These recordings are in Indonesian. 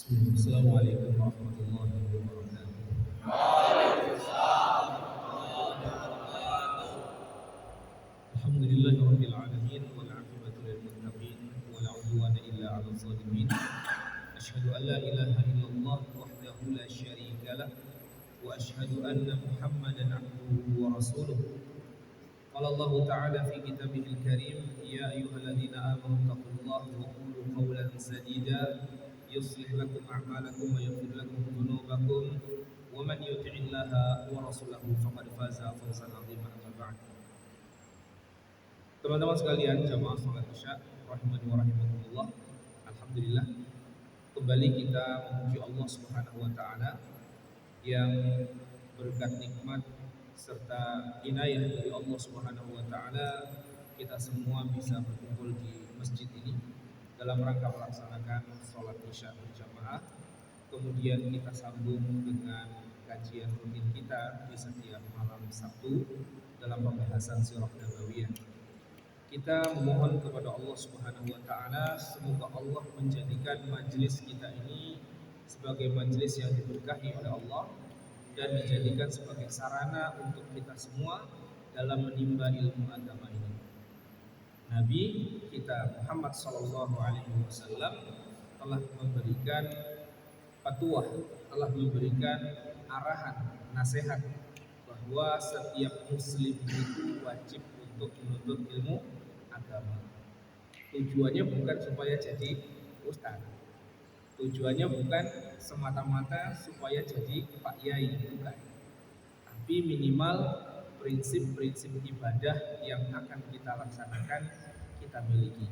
Assalamualaikum warahmatullahi wabarakatuh. Alhamdulillahirabbil alamin wal 'aqibatu lil muttaqin wa la 'udwana illa 'alal zalimin. Asyhadu an la ilaha illallah wahdahu la syarika lah wa asyhadu anna Muhammadan 'abduhu wa rasuluh. Qala Allah ta'ala fi kitabihil karim, ya ayyuhalladzina amanu taqullaha wa qulu qawlan sadida yuslih lakum a'malakum wa yaghfir lakum dhunubakum wa man yuti'illaha wa rasulahu faqad faza fawzan 'azima. Amma ba'd. Teman-teman sekalian, jamaah salat Isya rahimani wa rahimakumullah. Alhamdulillah, kembali kita memuji Allah Subhanahu wa taala yang berkat nikmat serta inayah dari Allah Subhanahu wa taala kita semua bisa berkumpul di masjid ini dalam rangka melaksanakan sholat Isya berjamaah. Kemudian kita sambung dengan kajian rutin kita di setiap malam Sabtu dalam pembahasan sirah nabawiyah. Kita memohon kepada Allah Subhanahu wa taala semoga Allah menjadikan majelis kita ini sebagai majelis yang diberkahi oleh Allah dan dijadikan sebagai sarana untuk kita semua dalam menimba ilmu agama ini. Nabi kita Muhammad sallallahu alaihi wasallam telah memberikan fatwa, telah memberikan arahan, nasihat bahwa setiap muslim itu wajib untuk menuntut ilmu agama. Tujuannya bukan supaya jadi ustaz. Tujuannya bukan semata-mata supaya jadi Pak Yai, bukan. Tapi minimal prinsip-prinsip ibadah yang akan kita laksanakan kita miliki.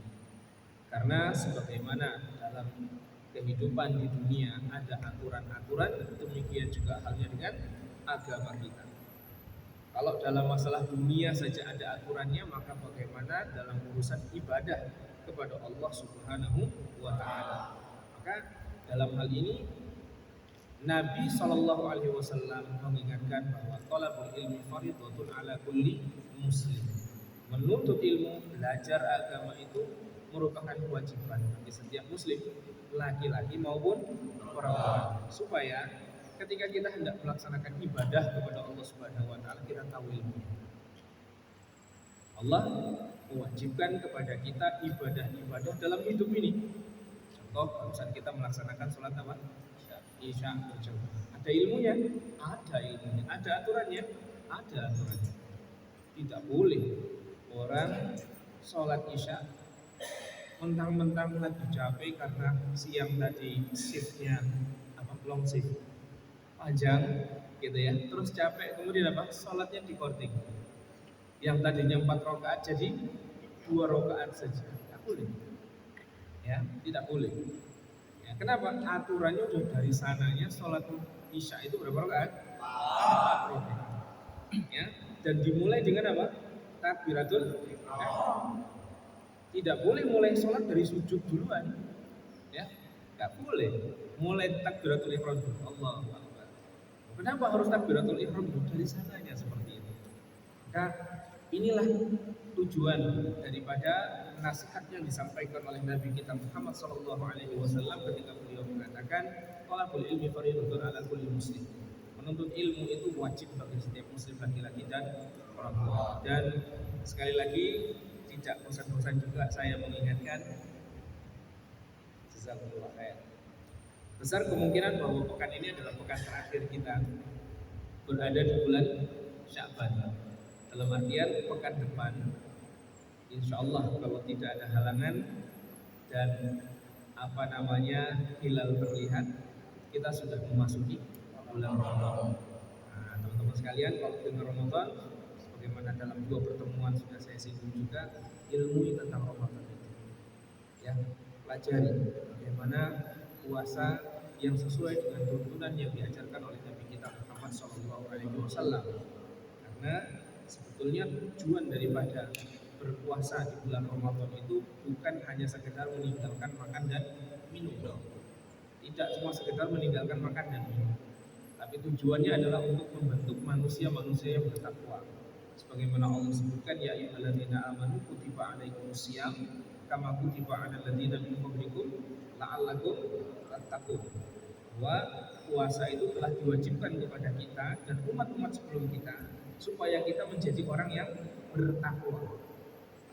Karena sebagaimana dalam kehidupan di dunia ada aturan-aturan, demikian juga halnya dengan agama kita. Kalau dalam masalah dunia saja ada aturannya, maka bagaimana dalam urusan ibadah kepada Allah Subhanahu wa taala? Maka dalam hal ini Nabi Shallallahu Alaihi Wasallam mengingatkan bahwa thalabul ilmi fardhatun ala kulli muslim. Menuntut ilmu, belajar agama itu merupakan kewajiban bagi setiap muslim, laki-laki maupun perempuan, supaya ketika kita hendak melaksanakan ibadah kepada Allah Subhanahu Wa Taala kita tahu ilmu. Allah mewajibkan kepada kita ibadah-ibadah dalam hidup ini. Contoh, saat kita melaksanakan sholat apa? Isya berjamaah. Ada ilmunya? Ada ilmunya. Ada aturannya? Ada aturannya. Tidak boleh orang sholat Isya mentang-mentang lagi capek karena siang tadi shiftnya long shift panjang gitu ya. Terus capek kemudian sholatnya dikorting. Yang tadinya 4 rakaat jadi 2 rakaat saja. Tidak boleh. Ya, tidak boleh. Ya, kenapa? Aturannya sudah dari sananya sholat Isya itu berapa rakaat? 4 rakaat. Ya, dan dimulai dengan apa? Takbiratul ihram. Tidak boleh mulai sholat dari sujud duluan. Ya, nggak boleh. Mulai takbiratul ihram dulu. Allahu Akbar. Kenapa harus takbiratul ihram dulu? Dari sananya seperti itu. Maka inilah tujuan daripada nasihat yang disampaikan oleh Nabi kita Muhammad sallallahu alaihi wasallam ketika beliau mengatakan thalabul ilmi fardhatun ala kulli muslim. Menuntut ilmu itu wajib bagi setiap muslim laki-laki dan perempuan. Dan sekali lagi tidak bosan-bosan juga saya mengingatkan, jazakumullah khair. Besar kemungkinan bahwa pekan ini adalah pekan terakhir kita berada di bulan Sya'ban. Dalam artian pekan depan, insya Allah kalau tidak ada halangan dan hilal terlihat, kita sudah memasuki bulan Ramadan. Nah, teman-teman sekalian, kalau dengan Ramadan, sebagaimana dalam 2 pertemuan sudah saya singgung juga, ilmu tentang Ramadan itu, ya, pelajari bagaimana puasa yang sesuai dengan tuntunan yang diajarkan oleh Nabi kita Muhammad SAW. Karena sebetulnya tujuan daripada berpuasa di bulan Ramadan itu bukan hanya sekedar meninggalkan makan dan minum. Tidak cuma sekedar meninggalkan makan dan minum. Tapi tujuannya adalah untuk membentuk manusia-manusia yang bertakwa. Sebagaimana Allah sebutkan, ya ayyuhalladzina amanu kutiba alaikumusiyam kama kutiba 'alal ladzina min qablikum la'allakum tattaqun. Bahwa puasa itu telah diwajibkan kepada kita dan umat-umat sebelum kita supaya kita menjadi orang yang bertakwa.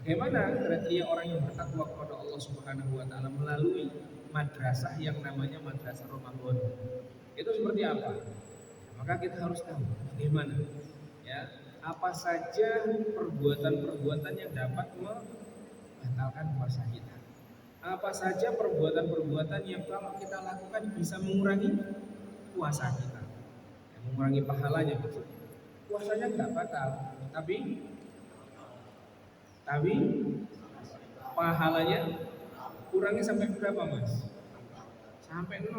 Bagaimana kriteria orang yang bertakwa kepada Allah Subhanahu wa taala melalui madrasah yang namanya madrasah Ramadan? Itu seperti apa? Maka kita harus tahu bagaimana ya, apa saja perbuatan-perbuatan yang dapat membatalkan puasa kita. Apa saja perbuatan-perbuatan yang kalau kita lakukan bisa mengurangi puasa kita. Ya, mengurangi pahalanya maksudnya. Puasanya enggak batal, tapi pahalanya kurangnya sampai berapa, Mas? Sampai 0.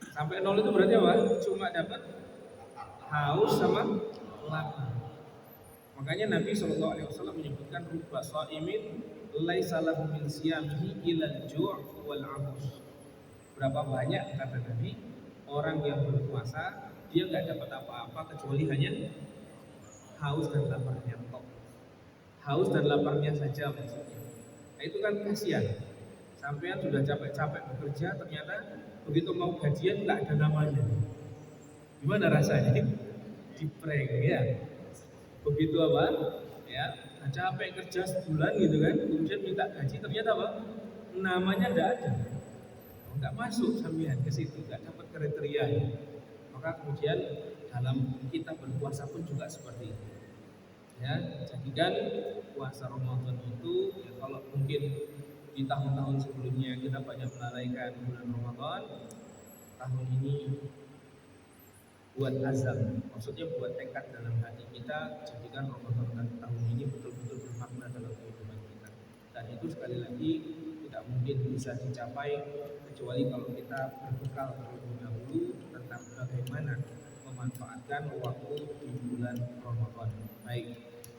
Sampai 0 itu berarti apa? Cuma dapat haus sama lapar. Makanya Nabi SAW menyebutkan rubba shaimin laisa lahu min siyamihi ilal ju' wal 'aths. Berapa banyak kata Nabi orang yang berpuasa dia nggak dapat apa-apa kecuali hanya haus dan laparnya tok. Haus dan laparnya saja maksudnya. Nah, itu kan kasihan. Sampean sudah capek-capek bekerja, ternyata begitu mau gajian nggak ada namanya. Gimana rasanya? Diprank ya. Begitu apa? Ya, capek kerja sebulan gitu kan, kemudian minta gaji ternyata apa? Namanya nggak ada. Nggak masuk sampean ke situ, nggak dapat kriteria. Maka kemudian dalam kita berpuasa pun juga seperti itu. Ya, jadikan puasa Ramadan itu ya, kalau mungkin di tahun-tahun sebelumnya kita banyak melalaikan bulan Ramadan, tahun ini buat azam, maksudnya buat tekad dalam hati kita, jadikan Ramadan tahun ini betul-betul bermakna dalam kehidupan kita. Dan itu sekali lagi tidak mungkin bisa dicapai kecuali kalau kita berbekal terlebih dahulu tentang bagaimana memanfaatkan waktu di bulan Ramadan. Baik,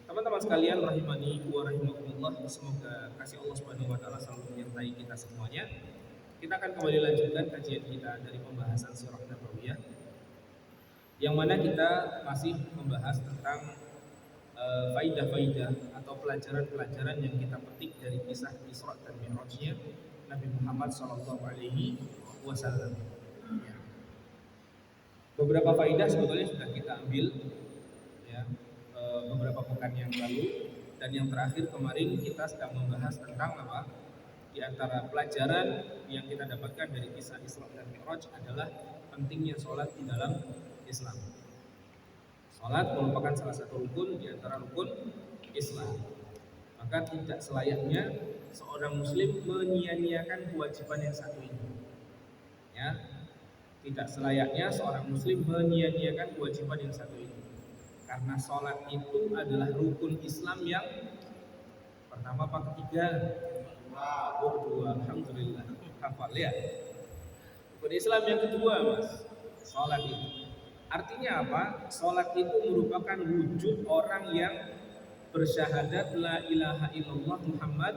teman-teman sekalian rahimani wa rahimakumullah, semoga kasih Allah Subhanahu wa taala selalu menyertai kita semuanya. Kita akan kembali lanjutkan kajian kita dari pembahasan sirah nabawiyah, yang mana kita masih membahas tentang faidah-faidah atau pelajaran-pelajaran yang kita petik dari kisah Isra dan Mi'rajnya Nabi Muhammad SAW. Ya. Beberapa faidah sebetulnya sudah kita ambil ya, beberapa pekan yang lalu, dan yang terakhir kemarin kita sedang membahas tentang apa? Di antara pelajaran yang kita dapatkan dari kisah Isra dan Mi'raj adalah pentingnya sholat di dalam Islam. Salat merupakan salah satu rukun di antara rukun Islam. Maka tidak selayaknya seorang muslim menyia-nyiakan kewajiban yang satu ini. Ya. Tidak selayaknya seorang muslim menyia-nyiakan kewajiban yang satu ini. Karena salat itu adalah rukun Islam yang pertama apa ketiga? Dua. Alhamdulillah. Hafal ya. Rukun Islam yang kedua, Mas. Salat itu. Artinya apa? Salat itu merupakan wujud orang yang bersyahadat la ilaha illallah Muhammad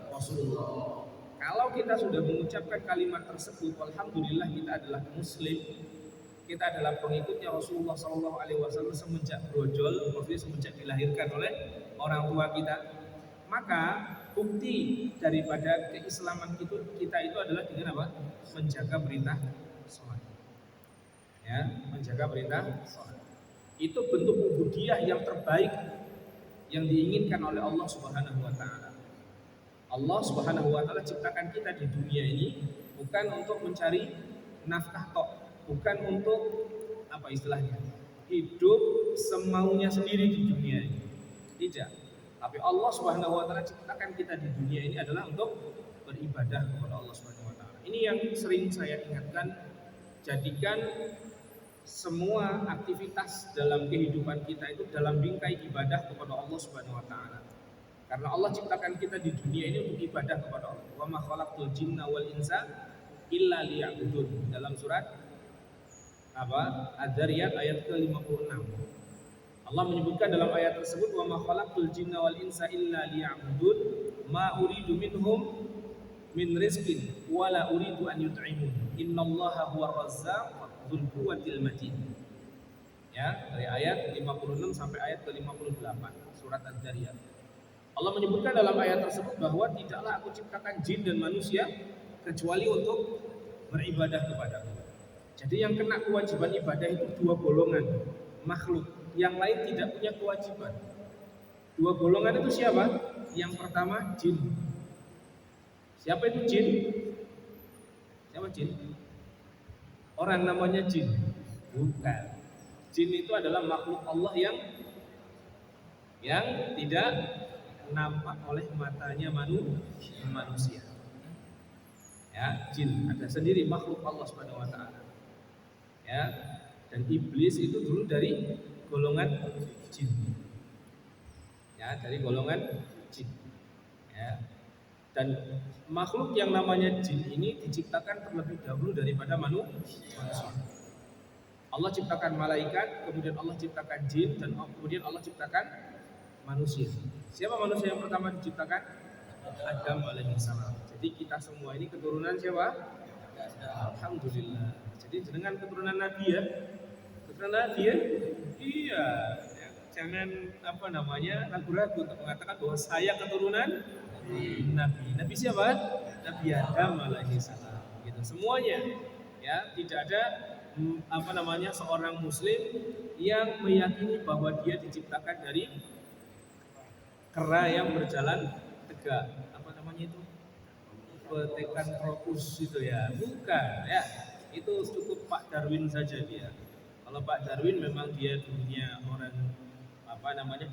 Rasulullah. Kalau kita sudah mengucapkan kalimat tersebut, alhamdulillah kita adalah muslim, kita adalah pengikutnya Rasulullah SAW semenjak brojol, maksudnya semenjak dilahirkan oleh orang tua kita. Maka bukti daripada keislaman kita itu adalah dengan apa? Menjaga perintah salat. Ya, menjaga perintah salat. Itu bentuk ubudiyah yang terbaik yang diinginkan oleh Allah Subhanahu wa taala. Allah Subhanahu wa taala ciptakan kita di dunia ini bukan untuk mencari nafkah tok, bukan untuk apa istilahnya? Hidup semaunya sendiri di dunia ini. Tidak. Tapi Allah Subhanahu wa taala ciptakan kita di dunia ini adalah untuk beribadah kepada Allah Subhanahu wa taala. Ini yang sering saya ingatkan, jadikan semua aktivitas dalam kehidupan kita itu dalam bingkai ibadah kepada Allah Subhanahu wa taala. Karena Allah ciptakan kita di dunia ini untuk ibadah kepada Allah. Wa ma khalaqtul jinna wal insa illa liya'budun. Dalam surat apa? Ad-Dzariyat ayat ke-56. Allah menyebutkan dalam ayat tersebut, wa ma khalaqtul jinna wal insa illa liya'budun ma uridu minhum min rizqin wa la uridu an yut'imun. Innallaha huwar razzaq dzul quwwatil matin. Ya, dari ayat 56 sampai ayat ke-58 surat Ad-Dzariyat. Allah menyebutkan dalam ayat tersebut bahwa tidaklah aku ciptakan jin dan manusia kecuali untuk beribadah kepadaku. Jadi yang kena kewajiban ibadah itu dua golongan makhluk, yang lain tidak punya kewajiban. Dua golongan itu siapa? Yang pertama jin. Siapa itu jin? Siapa jin? Orang namanya jin? Bukan. Jin itu adalah makhluk Allah yang tidak nampak oleh matanya manusia. Ya, jin ada sendiri makhluk Allah Subhanahu wa taala. Ya, dan iblis itu dulu dari golongan jin. Ya, dari golongan jin. Ya. Dan makhluk yang namanya jin ini diciptakan terlebih dahulu daripada manusia. Allah ciptakan malaikat, kemudian Allah ciptakan jin, dan kemudian Allah ciptakan manusia. Siapa manusia yang pertama diciptakan? Adam alaihissalam. Jadi kita semua ini keturunan siapa? Alhamdulillah. Jadi dengan keturunan Nabi ya. Keturunan Nabi ya? Iya. Jangan ragu-ragu untuk mengatakan bahwa saya keturunan Nabi. Nabi siapa? Nabi Adam alaihissalam. Gitu semuanya. Ya, tidak ada seorang muslim yang meyakini bahwa dia diciptakan dari kera yang berjalan tegak. Petekan krokus itu ya. Bukan ya. Itu cukup Pak Darwin saja dia. Kalau Pak Darwin memang dia dulunya orang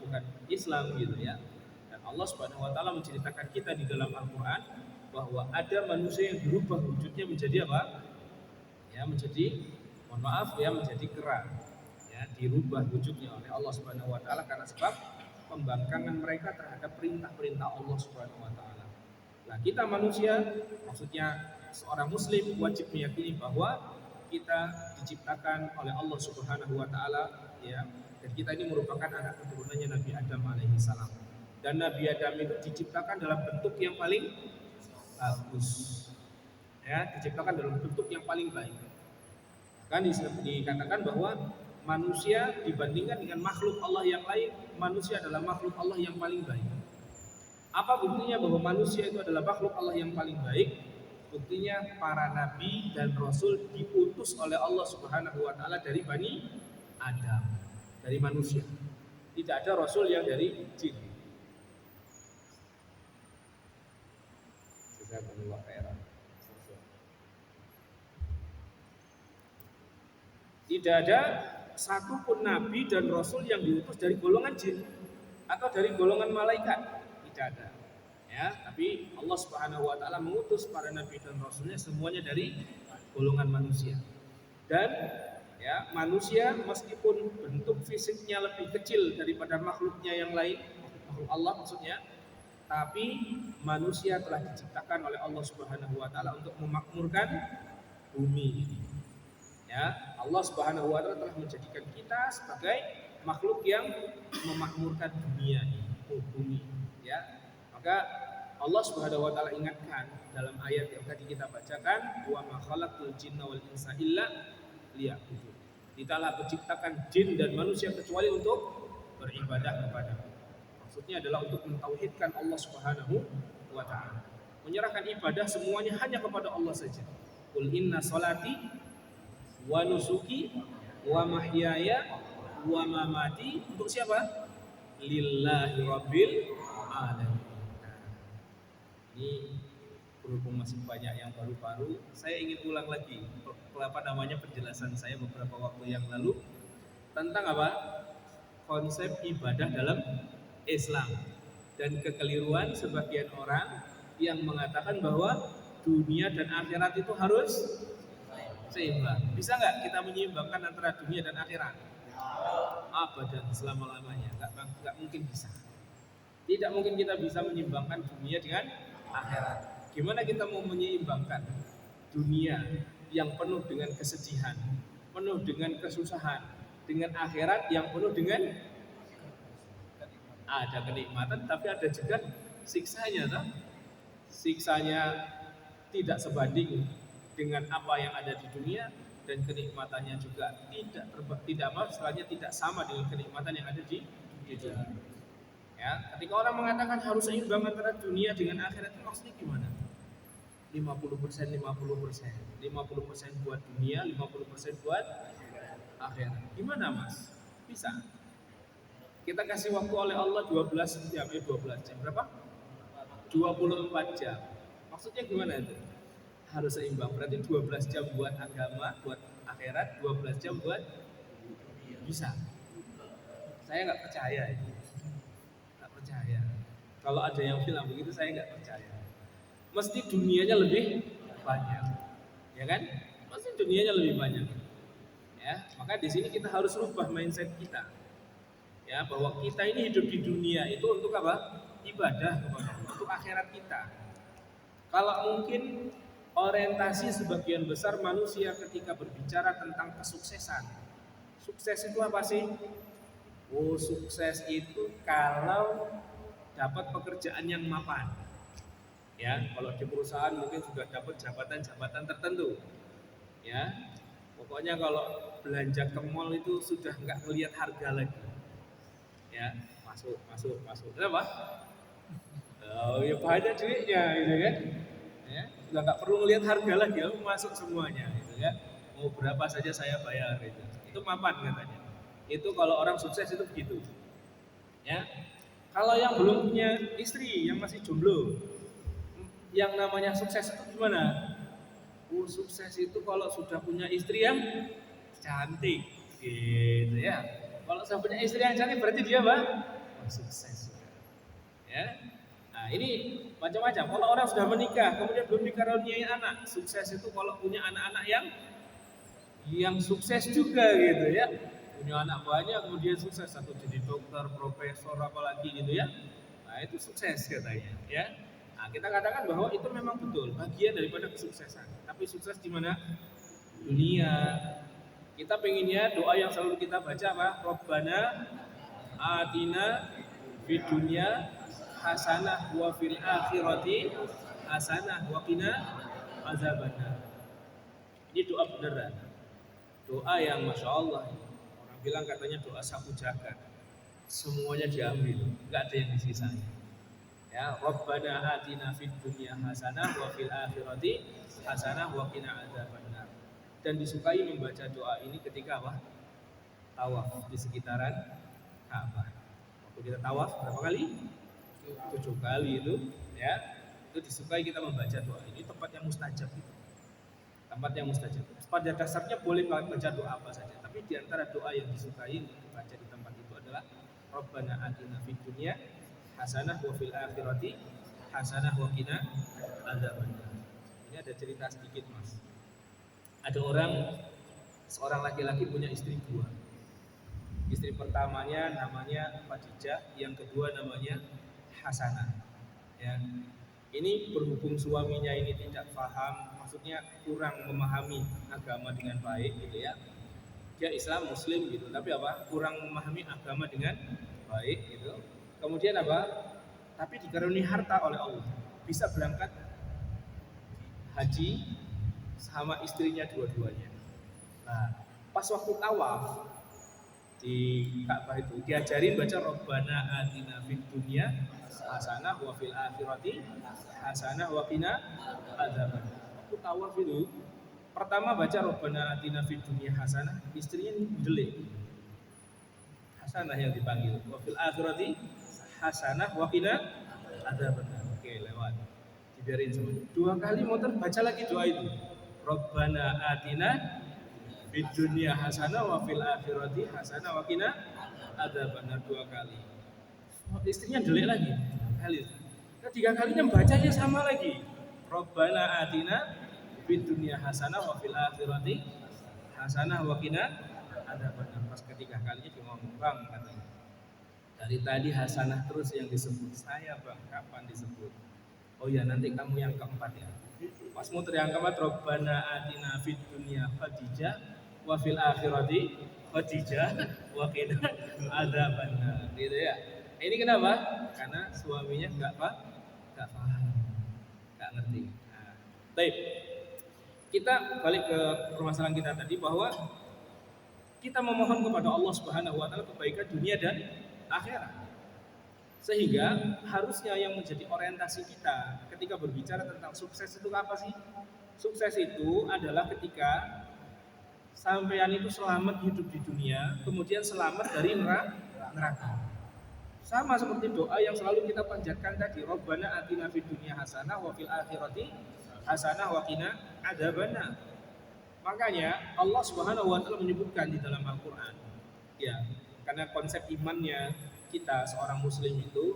bukan Islam gitu ya. Dan Allah Subhanahu wa taala menceritakan kita di dalam Al-Qur'an bahwa ada manusia yang berubah wujudnya menjadi apa? Ya, menjadi menjadi kera. Ya, dirubah wujudnya oleh Allah Subhanahu wa taala karena sebab pembangkangan mereka terhadap perintah-perintah Allah Subhanahu wa taala. Nah, kita manusia, maksudnya seorang muslim wajib meyakini bahwa kita diciptakan oleh Allah Subhanahu wa taala ya. Dan kita ini merupakan anak keturunannya Nabi Adam alaihissalam. Dan Nabi Adam itu diciptakan dalam bentuk yang paling bagus. Ya, diciptakan dalam bentuk yang paling baik. Kan dikatakan bahwa manusia dibandingkan dengan makhluk Allah yang lain, manusia adalah makhluk Allah yang paling baik. Apa buktinya bahwa manusia itu adalah makhluk Allah yang paling baik? Buktinya para nabi dan rasul diutus oleh Allah Subhanahu wa taala dari Bani Adam, dari manusia. Tidak ada rasul yang dari jin. Tidak ada satupun nabi dan rasul yang diutus dari golongan jin atau dari golongan malaikat. Tidak ada. Ya, tapi Allah Subhanahu wa taala mengutus para nabi dan rasulnya semuanya dari golongan manusia. Dan ya, manusia meskipun bentuk fisiknya lebih kecil daripada makhluknya yang lain, makhluk Allah maksudnya, tapi manusia telah diciptakan oleh Allah Subhanahu wa taala untuk memakmurkan bumi ini. Ya, Allah Subhanahu wa taala telah menjadikan kita sebagai makhluk yang memakmurkan dunia ini, bumi, ya. Maka Allah Subhanahu wa taala ingatkan dalam ayat yang tadi kita bacakan, wa ma khalaqtul jinna wal insa illa liya'budun. Tidaklah menciptakan jin dan manusia kecuali untuk beribadah kepada-Mu. Maksudnya adalah untuk mentauhidkan Allah Subhanahu wa taala. Menyerahkan ibadah semuanya hanya kepada Allah saja. Qul inna sholati wa nusuki wa mahyaya wa mamati untuk siapa? Lillahi rabbil alamin. Ini berhubung masih banyak yang baru-baru, saya ingin ulang lagi penjelasan saya beberapa waktu yang lalu tentang apa? Konsep ibadah dalam Islam dan kekeliruan sebagian orang yang mengatakan bahwa dunia dan akhirat itu harus seimbang. Bisa nggak kita menyeimbangkan antara dunia dan akhirat? Abadan, selama-lamanya nggak mungkin bisa. Tidak mungkin kita bisa menyeimbangkan dunia dengan akhirat. Gimana kita mau menyeimbangkan dunia yang penuh dengan kesedihan, penuh dengan kesusahan, dengan akhirat yang penuh dengan ada kenikmatan tapi ada juga siksanya, tak? Siksanya tidak sebanding dengan apa yang ada di dunia dan kenikmatannya juga tidak sama dengan kenikmatan yang ada di dunia. Ya, ketika orang mengatakan harus seimbang antara dunia dengan akhirat itu maksudnya gimana? 50%, 50%. 50% buat dunia, 50% buat akhirat. Gimana, Mas? Bisa. Kita kasih waktu oleh Allah 12 jam, 12 jam. Berapa? 24 jam. Maksudnya gimana itu? Harus seimbang. Berarti 12 jam buat agama, buat akhirat, 12 jam buat bisa. Saya nggak percaya itu. Nggak percaya. Kalau ada yang bilang begitu, saya nggak percaya. Mesti dunianya lebih banyak, ya kan? Mesti dunianya lebih banyak. Ya, maka di sini kita harus rubah mindset kita. Ya, bahwa kita ini hidup di dunia itu untuk apa? Ibadah kepada Allah, untuk akhirat kita. Kalau mungkin orientasi sebagian besar manusia ketika berbicara tentang kesuksesan. Sukses itu apa sih? Oh, sukses itu kalau dapat pekerjaan yang mapan. Ya, kalau di perusahaan mungkin sudah dapat jabatan-jabatan tertentu. Ya, pokoknya kalau belanja ke mall itu sudah nggak melihat harga lagi. Ya, masuk. Kenapa? Oh, ya banyak duitnya, gitu kan? Ya, sudah nggak perlu melihat harga lagi, aku masuk semuanya, gitu kan? Mau berapa saja saya bayar, itu. Itu mapan katanya. Itu kalau orang sukses itu begitu. Ya, kalau yang belum punya istri, yang masih jomblo, yang namanya sukses itu gimana? Sukses itu kalau sudah punya istri yang cantik, gitu ya. Kalau sudah punya istri yang cantik berarti dia apa? Sukses. Ya. Nah, ini macam-macam. Kalau orang sudah menikah, kemudian belum dikaruniai anak, sukses itu kalau punya anak-anak yang sukses juga gitu ya. Punya anak banyak, kemudian sukses, satu jadi dokter, profesor, apalagi gitu ya. Nah, itu sukses katanya, ya. Nah, kita katakan bahwa itu memang betul bagian daripada kesuksesan. Tapi sukses di mana? Dunia. Kita pengennya doa yang selalu kita baca apa? Rabbana atina fid dunya hasanah wa fil akhirati hasanah wa qina azabannar. Ini doa beneran. Doa yang Masya Allah. Orang bilang katanya doa sapu jagat. Semuanya diambil, nggak ada yang disisanya. Ya, Rabbana atina fid dunya hasanah wa fil akhirati hasanah wa qina adzabannar. Dan disukai membaca doa ini ketika apa? Tawaf di sekitaran Ka'bah. Waktu kita tawaf berapa kali? 7 kali itu, ya. Itu disukai kita membaca doa ini, tempat yang mustajab itu. Tempat yang mustajab. Pada dasarnya boleh baca doa apa saja, tapi di antara doa yang disukai untuk dibaca di tempat itu adalah Rabbana atina fid dunya hasanah wa fil akhirati hasanah wa qina adzabannar. Ini ada cerita sedikit, Mas. Ada seorang laki-laki punya istri dua. Istri pertamanya namanya Khadijah, yang kedua namanya Hasanah. Ya. Ini berhubung suaminya ini tidak paham, maksudnya kurang memahami agama dengan baik gitu ya. Dia Islam Muslim gitu, tapi apa? Kurang memahami agama dengan baik gitu. Kemudian apa? Tapi dikaruniai harta oleh Allah, bisa berangkat haji sama istrinya dua-duanya. Nah, pas waktu tawaf di Ka'bah itu diajarin baca Rabbana atina fid dunya hasanah wa fil akhirati hasanah wa qina adzabannar. Waktu tawaf itu pertama baca Rabbana atina fid dunya hasanah, istrinya delik. Hasanah yang dipanggil, wa fil akhirati hasanah wa qina adzabannar. Oke, lewat. Dibiarin semua. Dua kali muter baca lagi doa itu. Rabbana atina fid dunya hasanah wa fil akhirati hasanah wa qina adzabannar, dua kali. Istrinya delik lagi. Kali. Ketiga kalinya bacanya sama lagi. Rabbana atina fid dunya hasanah wa fil akhirati hasanah wa qina adzabannar. Pas ketiga kalinya dia ngomong, "Bang," katanya. Dari tadi hasanah terus yang disebut. Saya, Bang, kapan disebut? Oh ya, nanti kamu yang keempat ya. Pas muter yang keempat, Rabbana atina fid dunya Khadijah wa fil akhirati Khadijah wa qina adzabannar. Gitu ya. Ini kenapa? Karena suaminya enggak paham, enggak ngerti. Nah, baik. Kita balik ke permasalahan kita tadi bahwa kita memohon kepada Allah Subhanahu wa taala kebaikan dunia dan akhirat. Sehingga harusnya yang menjadi orientasi kita ketika berbicara tentang sukses itu apa sih? Sukses itu adalah ketika sampean itu selamat hidup di dunia, kemudian selamat dari neraka. Sama seperti doa yang selalu kita panjatkan tadi, Rabbana atina fid dunya hasanah wa fil akhirati hasanah wa qina adzabannar. Makanya Allah Subhanahu wa taala menyebutkan di dalam Al-Qur'an, ya, karena konsep imannya kita seorang muslim itu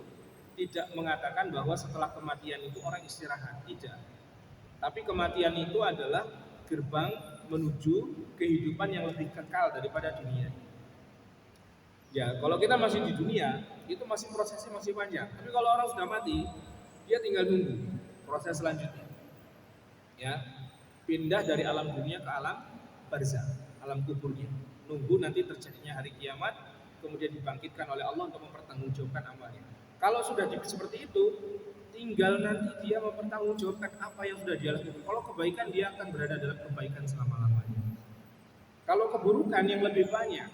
tidak mengatakan bahwa setelah kematian itu orang istirahat, tidak. Tapi kematian itu adalah gerbang menuju kehidupan yang lebih kekal daripada dunia. Ya, kalau kita masih di dunia, itu masih prosesnya masih panjang. Tapi kalau orang sudah mati, dia tinggal nunggu proses selanjutnya. Ya, pindah dari alam dunia ke alam barzakh, alam kuburnya. Nunggu nanti terjadinya hari kiamat, kemudian dibangkitkan oleh Allah untuk mempertanggungjawabkan amalnya. Kalau sudah seperti itu, tinggal nanti dia mempertanggungjawabkan apa yang sudah dia lakukan. Kalau kebaikan, dia akan berada dalam kebaikan selama-lamanya. Kalau keburukan yang lebih banyak,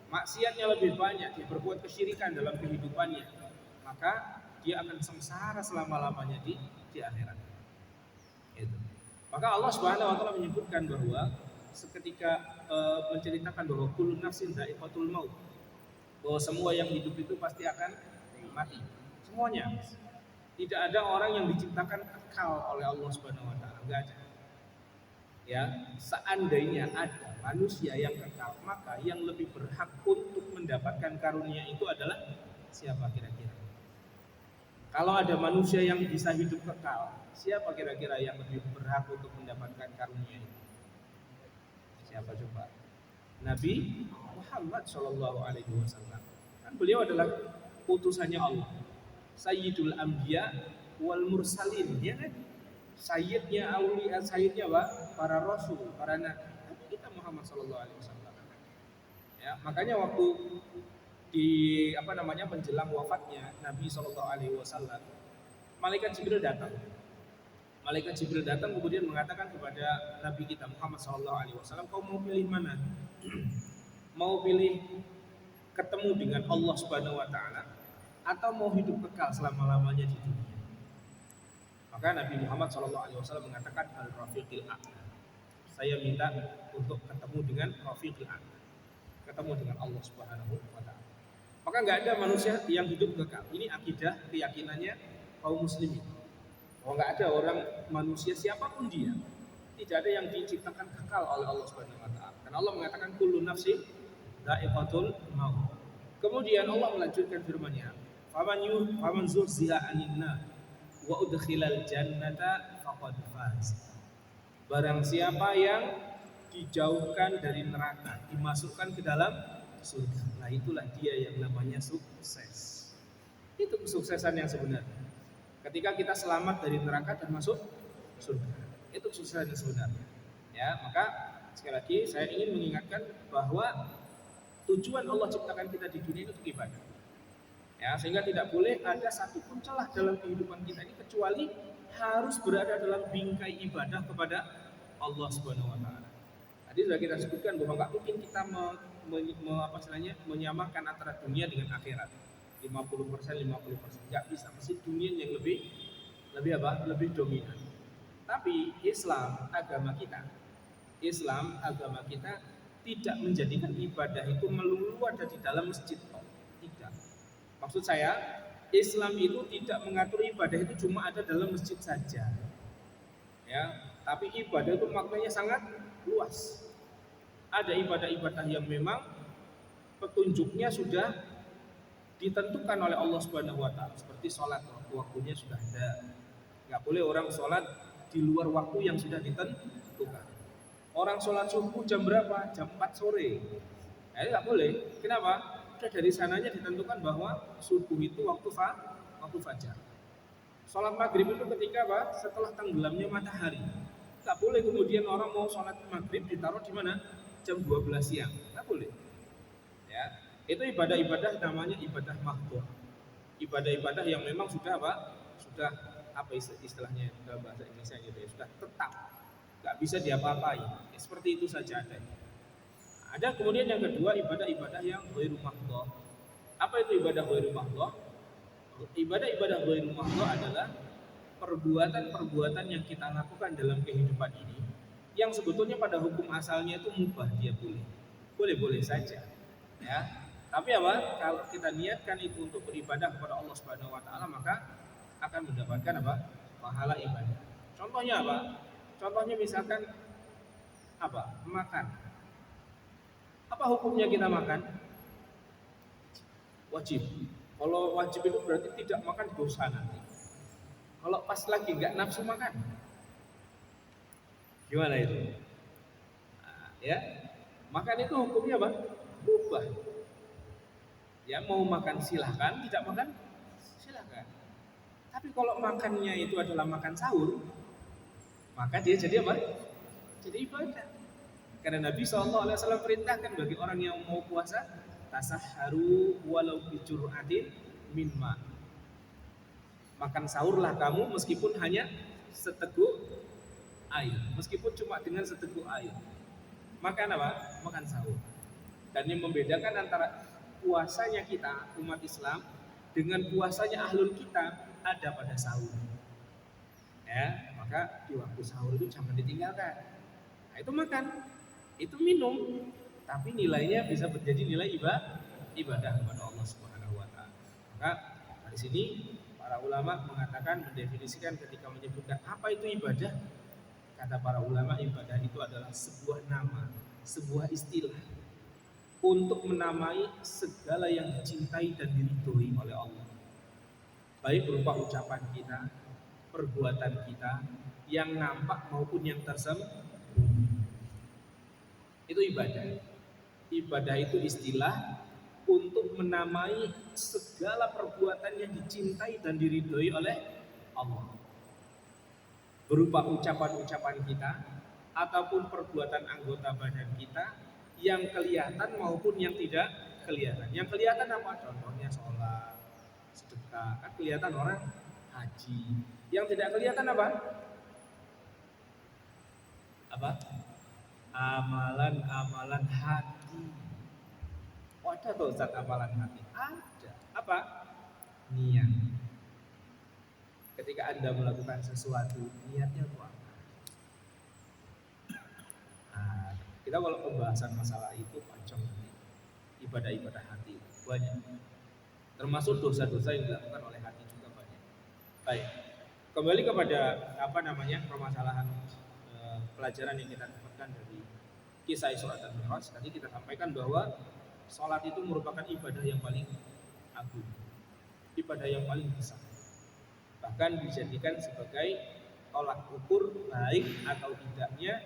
maksiatnya lebih banyak, dia berbuat kesyirikan dalam kehidupannya, maka dia akan sengsara selama-lamanya di akhirat. Itu. Maka Allah Subhanahu wa taala menyebutkan bahwa seketika menceritakan bahwa kullu nafsin dha'iqatul maut, bahwa semua yang hidup itu pasti akan mati. Semuanya. Tidak ada orang yang diciptakan kekal oleh Allah Subhanahu wa taala, enggak ada. Ya, seandainya ada manusia yang kekal, maka yang lebih berhak untuk mendapatkan karunia itu adalah siapa kira-kira? Kalau ada manusia yang bisa hidup kekal, siapa kira-kira yang lebih berhak untuk mendapatkan karunia itu? Siapa coba? Nabi Muhammad Shallallahu Alaihi Wasallam. Kan beliau adalah utusannya Allah, Sayyidul Anbiya wal Mursalin, ya kan? Sayyidnya aulia, sayyidnya apa? Para rasul, para nabi kita Muhammad sallallahu alaihi wasallam. Ya, makanya waktu di menjelang wafatnya Nabi sallallahu alaihi wasallam, malaikat Jibril datang. Malaikat Jibril datang kemudian mengatakan kepada Nabi kita Muhammad sallallahu alaihi wasallam, "Kau mau pilih mana? Mau pilih ketemu dengan Allah Subhanahu wa taala atau mau hidup kekal selama-lamanya di dunia?" Maka Nabi Muhammad SAW mengatakan al-rafiqil a'la. Saya minta untuk ketemu dengan rafiqil a'la, ketemu dengan Allah Subhanahu wa taala. Maka nggak ada manusia yang hidup kekal. Ini akidah keyakinannya kaum muslimin. Bahwa nggak ada orang manusia siapapun dia, tidak ada yang diciptakan kekal oleh Allah Subhanahu wa taala. Karena Allah mengatakan kullu nafsin dha'iqatul maut. Kemudian Allah melanjutkan firman-Nya, "Faman zuhziha 'anil nar wa udkhilal jannata faqad faz." Barang siapa yang dijauhkan dari neraka, dimasukkan ke dalam surga, nah itulah dia yang namanya sukses. Itu kesuksesan yang sebenarnya. Ketika kita selamat dari neraka dan masuk surga, itu kesuksesan yang sebenarnya. Ya, maka sekali lagi saya ingin mengingatkan bahwa tujuan Allah ciptakan kita di dunia itu untuk ibadah. Ya, sehingga tidak boleh ada satupun celah dalam kehidupan kita ini kecuali harus berada dalam bingkai ibadah kepada Allah Subhanahu wa taala. Tadi sudah kita sebutkan bahwa nggak mungkin kita menyamakan antara dunia dengan akhirat. 50%, 50%. Nggak bisa, mesti dunia yang lebih dominan. Tapi Islam agama kita tidak menjadikan ibadah itu melulu ada di dalam masjid. Tidak. Maksud saya, Islam itu tidak mengatur ibadah itu cuma ada dalam masjid saja. Ya, tapi ibadah itu maknanya sangat luas. Ada ibadah-ibadah yang memang petunjuknya sudah ditentukan oleh Allah Subhanahu wa taala, seperti sholat, waktunya sudah ada. Enggak boleh orang sholat di luar waktu yang sudah ditentukan. Orang sholat subuh jam berapa? Jam 4 sore. Nah, enggak boleh. Kenapa? Sudah dari sananya ditentukan bahwa subuh itu waktu fajar. Sholat maghrib itu ketika apa? Setelah tenggelamnya matahari. Tak boleh kemudian orang mau sholat maghrib ditaruh di mana? Jam 12 siang. Tak boleh. Ya, itu ibadah-ibadah namanya ibadah mahdhah. Ibadah-ibadah yang memang sudah apa? Sudah apa istilahnya dalam bahasa Indonesia gitu ya? Sudah tetap. Enggak bisa diapa-apain. Ya, seperti itu saja adanya. Ada kemudian yang kedua ibadah-ibadah yang ghairu mahdhah. Apa itu ibadah ghairu mahdhah? Ibadah-ibadah ghairul mahdhu adalah perbuatan-perbuatan yang kita lakukan dalam kehidupan ini yang sebetulnya pada hukum asalnya itu mubah, dia boleh saja, ya. Tapi apa? Kalau kita niatkan itu untuk beribadah kepada Allah Subhanahu wa taala, maka akan mendapatkan apa? Pahala ibadah. Contohnya apa? Contohnya misalkan apa? Makan. Apa hukumnya kita makan? Wajib. Kalau wajib itu berarti tidak makan dosa nanti. Kalau pas lagi nggak nafsu makan, gimana itu? Nah, ya, makan itu hukumnya apa? Mubah. Ya mau makan silahkan, tidak makan silahkan. Tapi kalau makannya itu adalah makan sahur, maka dia jadi apa? Jadi ibadah. Karena Nabi SAW perintahkan bagi orang yang mau puasa, tasahharu walau bijur'atin min ma. Makan sahurlah kamu meskipun hanya seteguk air, meskipun cuma dengan seteguk air. Makan apa? Makan sahur. Dan yang membedakan antara puasanya kita umat Islam dengan puasanya ahlul kitab ada pada sahur. Ya, maka di waktu sahur itu jangan ditinggalkan. Nah, itu makan, itu minum, tapi nilainya bisa menjadi nilai ibadah kepada Allah Subhanahu wa taala. Maka dari sini para ulama mengatakan, mendefinisikan ketika menyebutkan apa itu ibadah, kata para ulama ibadah itu adalah sebuah nama, sebuah istilah untuk menamai segala yang dicintai dan diridhoi oleh Allah. Baik berupa ucapan kita, perbuatan kita, yang nampak maupun yang tersembunyi. Itu ibadah. Ibadah itu istilah untuk menamai segala perbuatan yang dicintai dan diridhoi oleh Allah. Berupa ucapan-ucapan kita ataupun perbuatan anggota badan kita yang kelihatan maupun yang tidak kelihatan. Yang kelihatan apa? Contohnya sholat, sedekah, kan kelihatan orang haji. Yang tidak kelihatan apa? Apa? Amalan-amalan hati. Oh, ada tuh Ustaz amalan hati. Ada. Apa? Niat. Ketika Anda melakukan sesuatu, niatnya itu apa? Nah, kita kalau pembahasan masalah itu panjang nanti. Ibadah-ibadah hati banyak. Termasuk dosa-dosa yang dilakukan oleh hati juga banyak. Baik. Kembali kepada permasalahan pelajaran yang kita dapatkan dari kisah Isra dan Mi'raj. Tadi kita sampaikan bahwa sholat itu merupakan ibadah yang paling agung, ibadah yang paling besar, bahkan dijadikan sebagai tolak ukur baik atau tidaknya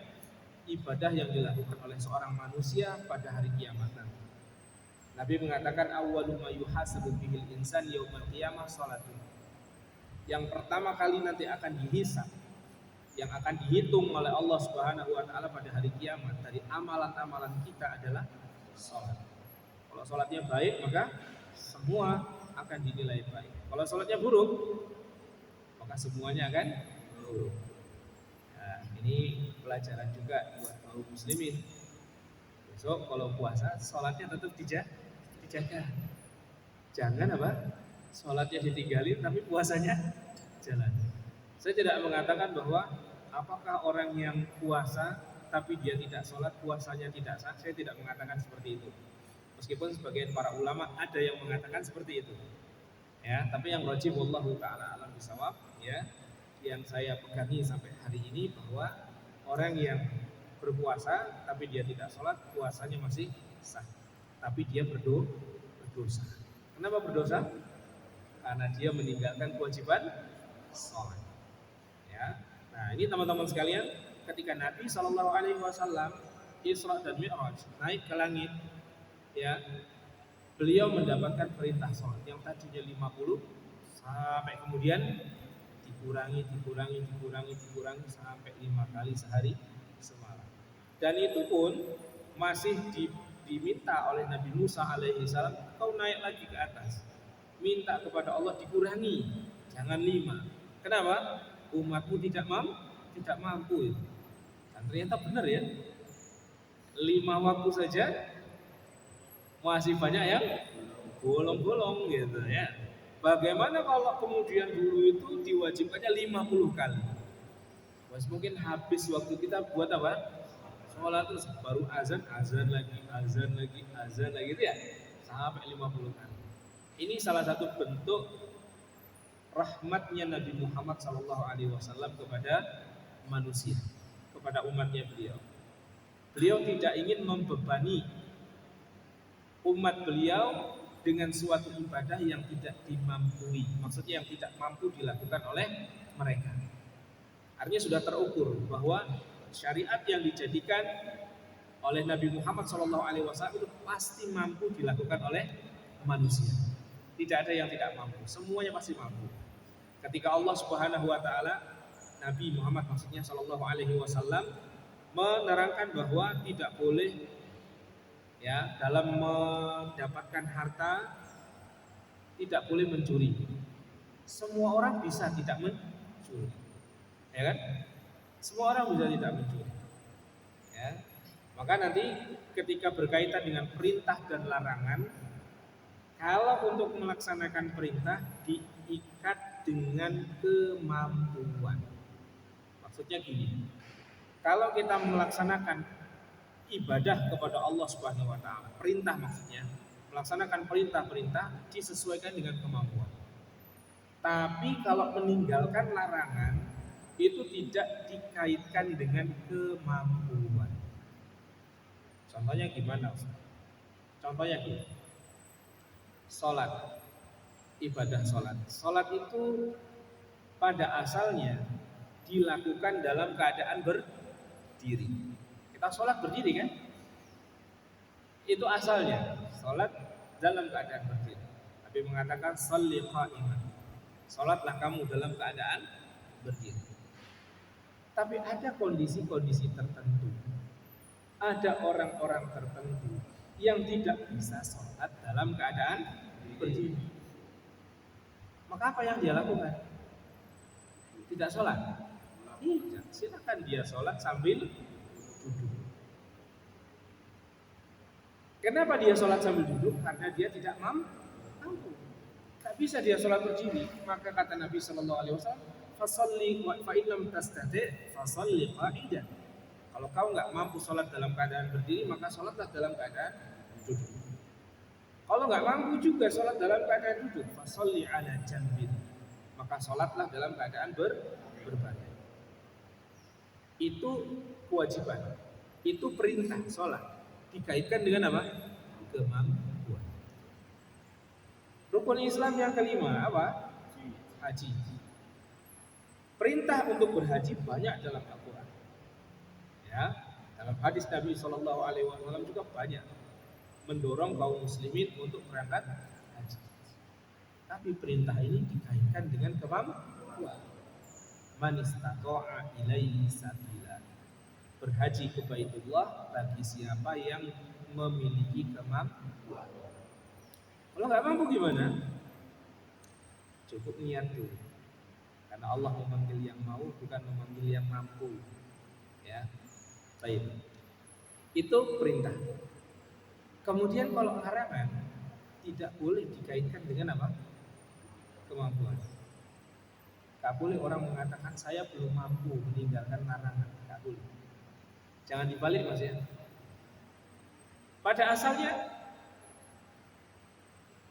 ibadah yang dilakukan oleh seorang manusia pada hari kiamat nanti. Nabi mengatakan awwalu ma yuhasabu bihil insan yaumal qiyamah shalatun. Yang pertama kali nanti akan dihisab, yang akan dihitung oleh Allah Subhanahu wa taala pada hari kiamat dari amalan-amalan kita adalah salat. Kalau salatnya baik, maka semua akan dinilai baik. Kalau salatnya buruk, maka semuanya akan buruk. Nah, ini pelajaran juga buat kaum muslimin. Besok kalau puasa, salatnya tetap dijaga. Jangan apa? Salatnya ditinggalin tapi puasanya jalan. Saya tidak mengatakan bahwa apakah orang yang puasa tapi dia tidak sholat puasanya tidak sah. Saya tidak mengatakan seperti itu. Meskipun sebagian para ulama ada yang mengatakan seperti itu. Ya, tapi yang rajih wallahu taala alam bisawab, ya, yang saya pegangi sampai hari ini bahwa orang yang berpuasa tapi dia tidak sholat puasanya masih sah. Tapi dia berdosa. Kenapa berdosa? Karena dia meninggalkan kewajiban sholat. Ya. Nah, ini teman-teman sekalian, ketika Nabi Shallallahu Alaihi Wasallam Isra dan Mi'raj naik ke langit, ya, beliau mendapatkan perintah sholat yang tadinya 50 sampai kemudian dikurangi sampai 5 kali sehari semalam. Dan itu pun masih diminta oleh Nabi Musa alaihi salam, kau naik lagi ke atas, minta kepada Allah dikurangi, jangan 5. Kenapa? Umatmu tidak mampu. Dan ternyata benar ya, 5 waktu saja masih banyak yang bolong-bolong gitu ya. Bagaimana kalau kemudian dulu itu diwajibkannya 50 kali? Mas mungkin habis waktu kita buat apa? Sholat terus baru azan, azan lagi, azan lagi, azan lagi itu ya sampai 50 kali. Ini salah satu bentuk rahmatnya Nabi Muhammad SAW kepada manusia, kepada umatnya beliau. Beliau tidak ingin membebani umat beliau dengan suatu ibadah yang tidak dimampui, maksudnya yang tidak mampu dilakukan oleh mereka. Artinya sudah terukur bahwa syariat yang dijadikan oleh Nabi Muhammad SAW itu pasti mampu dilakukan oleh manusia. Tidak ada yang tidak mampu, semuanya pasti mampu. Ketika Allah Subhanahu Wa Taala, Nabi Muhammad maksudnya Shallallahu Alaihi Wasallam menerangkan bahwa tidak boleh ya dalam mendapatkan harta tidak boleh mencuri. Semua orang bisa tidak mencuri, ya kan? Semua orang bisa tidak mencuri. Ya. Maka nanti ketika berkaitan dengan perintah dan larangan, kalau untuk melaksanakan perintah diikat dengan kemampuan. Maksudnya gini, kalau kita melaksanakan ibadah kepada Allah Subhanahu Wa Taala, perintah maksudnya, melaksanakan perintah-perintah disesuaikan dengan kemampuan. Tapi kalau meninggalkan larangan itu tidak dikaitkan dengan kemampuan. Contohnya gimana, Ustaz? Contohnya gini, sholat, ibadah sholat. Sholat itu pada asalnya dilakukan dalam keadaan berdiri. Kita sholat berdiri kan? Itu asalnya, sholat dalam keadaan berdiri. Nabi mengatakan, sholli qa'iman. Sholatlah kamu dalam keadaan berdiri. Tapi ada kondisi-kondisi tertentu. Ada orang-orang tertentu yang tidak bisa sholat dalam keadaan berdiri. Maka apa yang dia lakukan? Tidak sholat? Tidak, silakan dia sholat sambil duduk. Kenapa dia sholat sambil duduk? Karena dia tidak mampu. Tak bisa dia sholat berdiri. Maka kata Nabi Sallallahu Alaihi Wasallam, fasalli fa illam tastati' fasalli qa'idan. Kalau kau nggak mampu sholat dalam keadaan berdiri, maka sholatlah dalam keadaan duduk. Kalau nggak mampu juga sholat dalam keadaan duduk, fasalli ala janbin. Maka sholatlah dalam keadaan berbaring. Itu kewajiban. Itu perintah sholat. Dikaitkan dengan apa? Kemampuan. Rukun Islam yang kelima apa? Haji. Perintah untuk berhaji banyak dalam Al-Quran. Ya, dalam hadis Nabi Shallallahu Alaihi Wasallam juga banyak mendorong kaum muslimin untuk berangkat haji. Tapi perintah ini dikaitkan dengan kemampuan. Man istata'a ilaihi sabila. Berhaji ke Baitullah bagi siapa yang memiliki kemampuan. Kalau nggak mampu gimana? Cukup niat dulu. Karena Allah memanggil yang mau, bukan memanggil yang mampu. Ya, baik. Itu perintah. Kemudian kalau larangan tidak boleh dikaitkan dengan apa? Kemampuan. Gak boleh orang mengatakan saya belum mampu meninggalkan larangan. Gak boleh. Jangan dibalik mas ya. Pada asalnya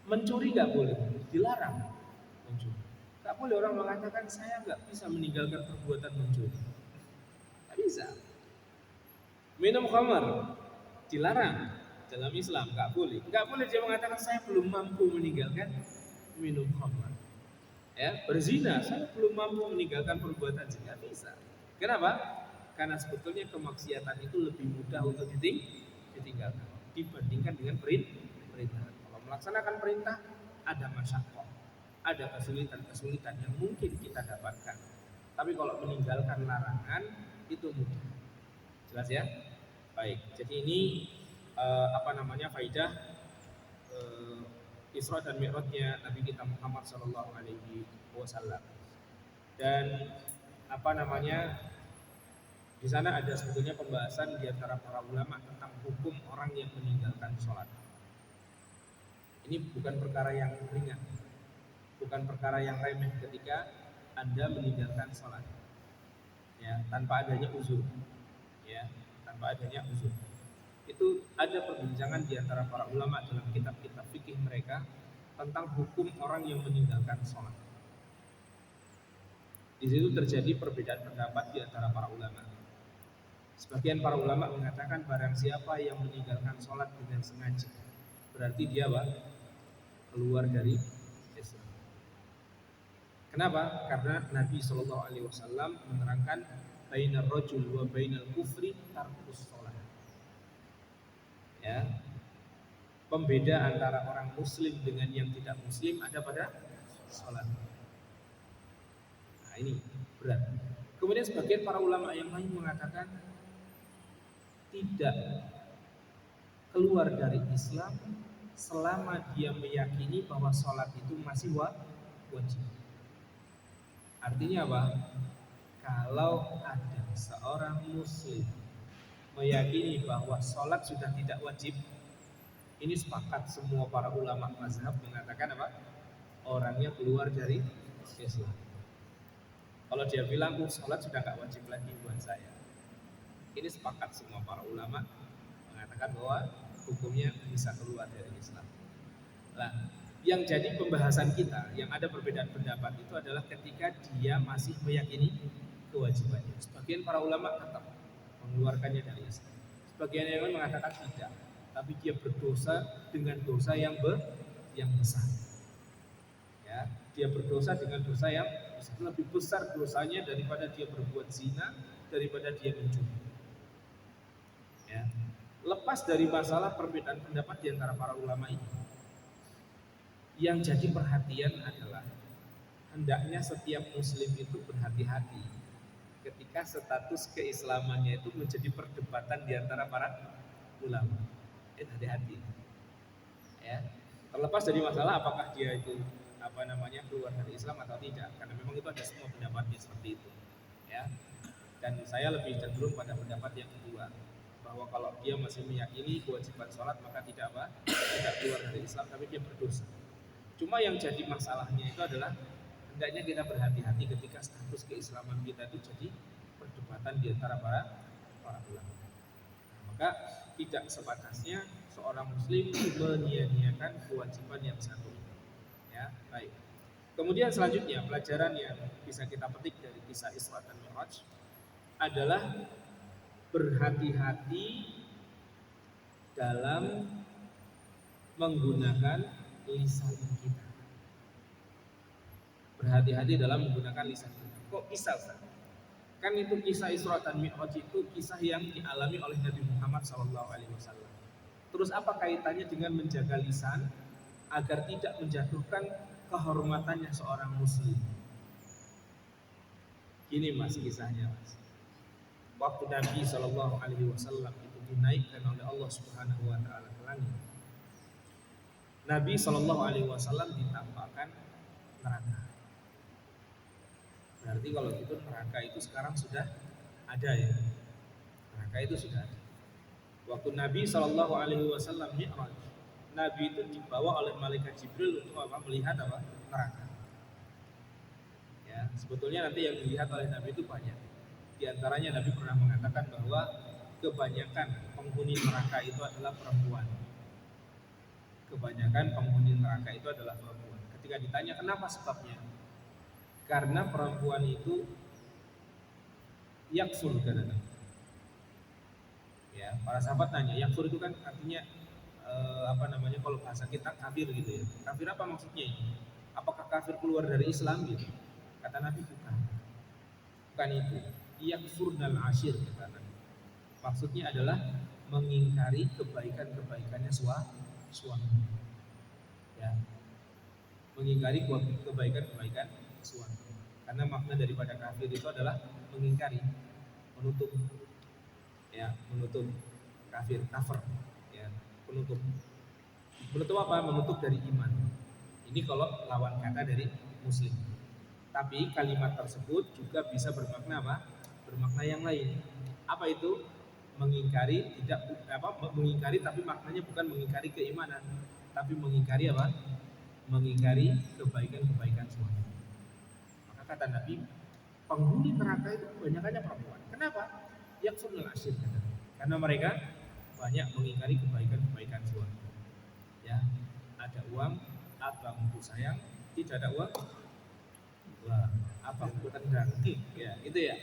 mencuri gak boleh, dilarang mencuri. Gak boleh orang mengatakan saya gak bisa meninggalkan perbuatan mencuri. Gak bisa. Minum khamar dilarang dalam Islam, gak boleh. Gak boleh dia mengatakan saya belum mampu meninggalkan minum khamar. Ya, berzina saya belum mampu meninggalkan perbuatan zina. Bisa. Kenapa? Karena sebetulnya kemaksiatan itu lebih mudah untuk ditinggalkan dibandingkan dengan perintah. Kalau melaksanakan perintah ada masyarakat, ada kesulitan-kesulitan yang mungkin kita dapatkan. Tapi kalau meninggalkan larangan itu mudah. Jelas ya? Baik. Jadi ini faidah Isra dan Mi'rajnya Nabi kita Muhammad Sallallahu Alaihi Wasallam. Dan di sana ada sebetulnya pembahasan di antara para ulama tentang hukum orang yang meninggalkan sholat. Ini bukan perkara yang ringan, bukan perkara yang remeh ketika Anda meninggalkan sholat, ya, tanpa adanya uzur, ya, tanpa adanya uzur. Itu ada perbincangan di antara para ulama dalam kitab-kitab fikih mereka tentang hukum orang yang meninggalkan sholat. Di situ terjadi perbedaan pendapat di antara para ulama. Sebagian para ulama mengatakan barang siapa yang meninggalkan sholat dengan sengaja, berarti dia keluar dari Islam. Kenapa? Karena Nabi Shallallahu Alaihi Wasallam menerangkan bainar rajul wa bainal kufri tarkus sholat. Ya, pembeda antara orang Muslim dengan yang tidak Muslim ada pada sholat. Nah ini berat. Kemudian sebagian para ulama yang lain mengatakan tidak keluar dari Islam selama dia meyakini bahwa sholat itu masih wajib. Artinya apa? Kalau ada seorang muslim meyakini bahwa sholat sudah tidak wajib, ini sepakat semua para ulama mazhab mengatakan apa? Orangnya keluar dari Islam. Kalau dia bilang sholat sudah gak wajib lagi buat saya, ini sepakat semua para ulama mengatakan bahwa hukumnya bisa keluar dari Islam. Nah, yang jadi pembahasan kita, yang ada perbedaan pendapat itu adalah ketika dia masih meyakini kewajibannya. Sebagian para ulama tetap mengeluarkannya dari Islam. Sebagian yang lain mengatakan tidak, tapi dia berdosa dengan dosa yang besar. Ya, dia berdosa dengan dosa yang lebih besar dosanya daripada dia berbuat zina, daripada dia mencuri. Ya. Lepas dari masalah perbedaan pendapat di antara para ulama ini, yang jadi perhatian adalah hendaknya setiap muslim itu berhati-hati ketika status keislamannya itu menjadi perdebatan di antara para ulama. Hati-hati. Ya. Terlepas dari masalah apakah dia itu keluar dari Islam atau tidak, karena memang itu ada semua pendapatnya seperti itu. Ya. Dan saya lebih cenderung pada pendapat yang kedua, bahwa kalau dia masih meyakini kewajiban sholat maka tidak keluar dari Islam, tapi dia berdosa. Cuma yang jadi masalahnya itu adalah hendaknya kita berhati-hati ketika status keislaman kita itu jadi perdebatan di antara para ulama. Maka tidak sebatasnya seorang muslim menyia-nyiakan kewajiban yang satu. Ya, baik. Kemudian selanjutnya pelajaran yang bisa kita petik dari kisah Isra dan Mi'raj adalah berhati-hati dalam menggunakan lisan kita. Berhati-hati dalam menggunakan lisan kita. Kok bisa, Ustaz? Kan itu kisah Isra dan Mi'raj itu kisah yang dialami oleh Nabi Muhammad SAW. Terus apa kaitannya dengan menjaga lisan agar tidak menjatuhkan kehormatannya seorang muslim? Gini mas kisahnya mas. Waktu Nabi SAW itu dinaikkan oleh Allah Subhanahu Wa Taala ke langit, Nabi SAW ditampakkan neraka. Berarti kalau gitu neraka itu sekarang sudah ada ya. Neraka itu sudah ada. Waktu Nabi SAW Mi'raj, Nabi itu dibawa oleh malaikat Jibril untuk melihat neraka. Ya, sebetulnya nanti yang dilihat oleh Nabi itu banyak. Di antaranya Nabi pernah mengatakan bahwa kebanyakan penghuni neraka itu adalah perempuan. Kebanyakan penghuni neraka itu adalah perempuan. Ketika ditanya kenapa sebabnya, karena perempuan itu yakfur katanya. Ya, para sahabat nanya, yakfur itu kan artinya kalau bahasa kita kafir gitu ya. Kafir apa maksudnya ini? Apakah kafir keluar dari Islam gitu? Kata Nabi bukan. Bukan itu. Yakfurnal ashir kata Nabi. Maksudnya adalah mengingkari kebaikan-kebaikannya suami. Ya. Mengingkari kebaikan-kebaikan suami. Karena makna daripada kafir itu adalah mengingkari, menutup. Ya, menutup kafir, ya, menutup. Menutup apa? Menutup dari iman. Ini kalau lawan kata dari muslim. Tapi kalimat tersebut juga bisa bermakna apa? Bermakna yang lain. Apa itu? Mengingkari mengingkari tapi maknanya bukan mengingkari keimanan, tapi mengingkari apa? mengingkari kebaikan-kebaikan suami. Maka kata Nabi, penghuni neraka itu kebanyakannya perempuan. Kenapa? Yakfurnal ashir. Karena mereka banyak mengingkari kebaikan-kebaikan suami. Ya, ada uang, abang bu sayang, tidak ada uang, wah, abang bu tendang. Ya, itu ya.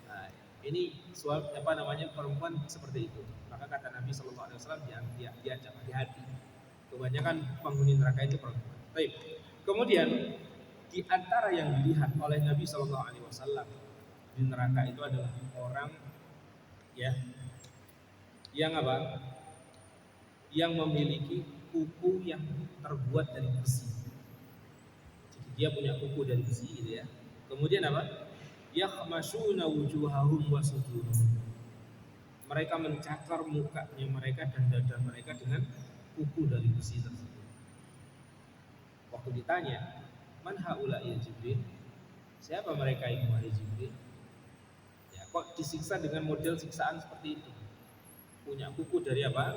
Nah, ini perempuan seperti itu. Maka kata Nabi Shallallahu Alaihi Wasallam diajak hati-hati. Kebanyakan penghuni neraka itu perempuan. Baik. Kemudian di antara yang dilihat oleh Nabi Shallallahu Alaihi Wasallam di neraka itu adalah orang ya yang apa? Yang memiliki kuku yang terbuat dari besi. Jadi dia punya kuku dari besi gitu ya. Kemudian apa? Yakhmashuna wujuhahum wa sudurahum. Mereka mencakar mukanya mereka dan dada mereka dengan kuku dari besi tersebut. Waktu ditanya, "Man haula ya Jibril?" Siapa mereka ini wahai Jibril? Ya, kok disiksa dengan model siksaan seperti itu? Punya kuku dari apa?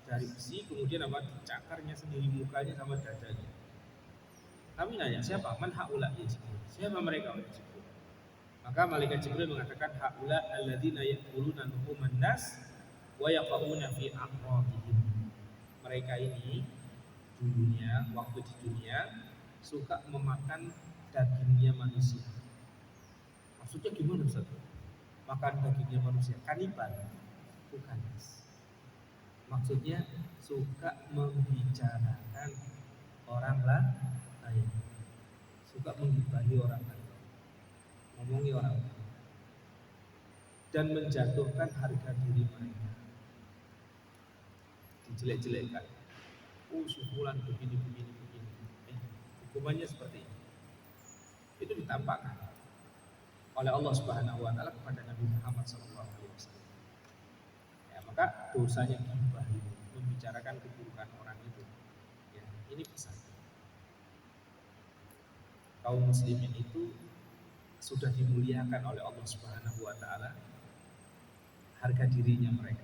Dari besi, kemudian apa? Dicakarnya sendiri mukanya sama dadanya. Kami nanya, siapa? Man haula ya Jibril? Siapa mereka wahai Jibril? Maka malaikat Jibril mengatakan, haula alladzina ya'kuluna luhuman nas wa yaqauna fi aqrabihim. Mereka ini dulunya, waktu di dunia suka memakan dagingnya manusia. Maksudnya gimana Ustaz? Makan dagingnya manusia, kanibal? Bukan. Maksudnya suka membicarakan orang lain, suka menggibahi orang lain, ngomongi orang lain, dan menjatuhkan harga diri mereka, dijelek-jelekkan. Si fulan begini. Hukumannya seperti ini. Itu ditampakkan oleh Allah Subhanahu wa taala kepada Nabi Muhammad SAW. Ya, maka dosanya gibah itu, membicarakan keburukan orang itu. Ya, ini pesan. Kaum muslimin itu sudah dimuliakan oleh Allah Subhanahu wa taala harga dirinya mereka.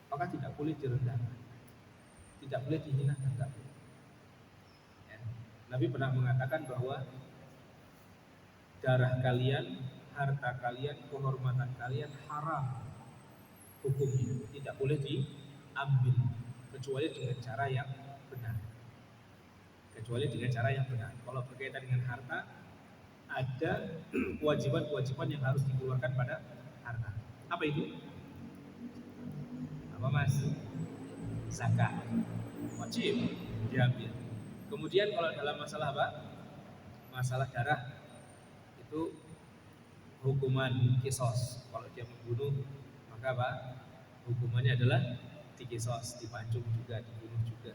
Maka tidak boleh direndahkan. Tidak boleh dihinakan, tidak boleh. Ya. Nabi pernah mengatakan bahwa darah kalian, harta kalian, kehormatan kalian haram hukumnya, tidak boleh diambil kecuali dengan cara yang benar. Kecuali dengan cara yang benar. Kalau berkaitan dengan harta, ada kewajiban-kewajiban yang harus dikeluarkan pada harta. Apa itu? Apa Mas? Zakat. Wajib diambil. Kemudian kalau dalam masalah apa? Masalah darah itu hukuman kisos. Kalau dia membunuh maka apa? Hukumannya adalah dikisos, dipancung juga, dibunuh juga.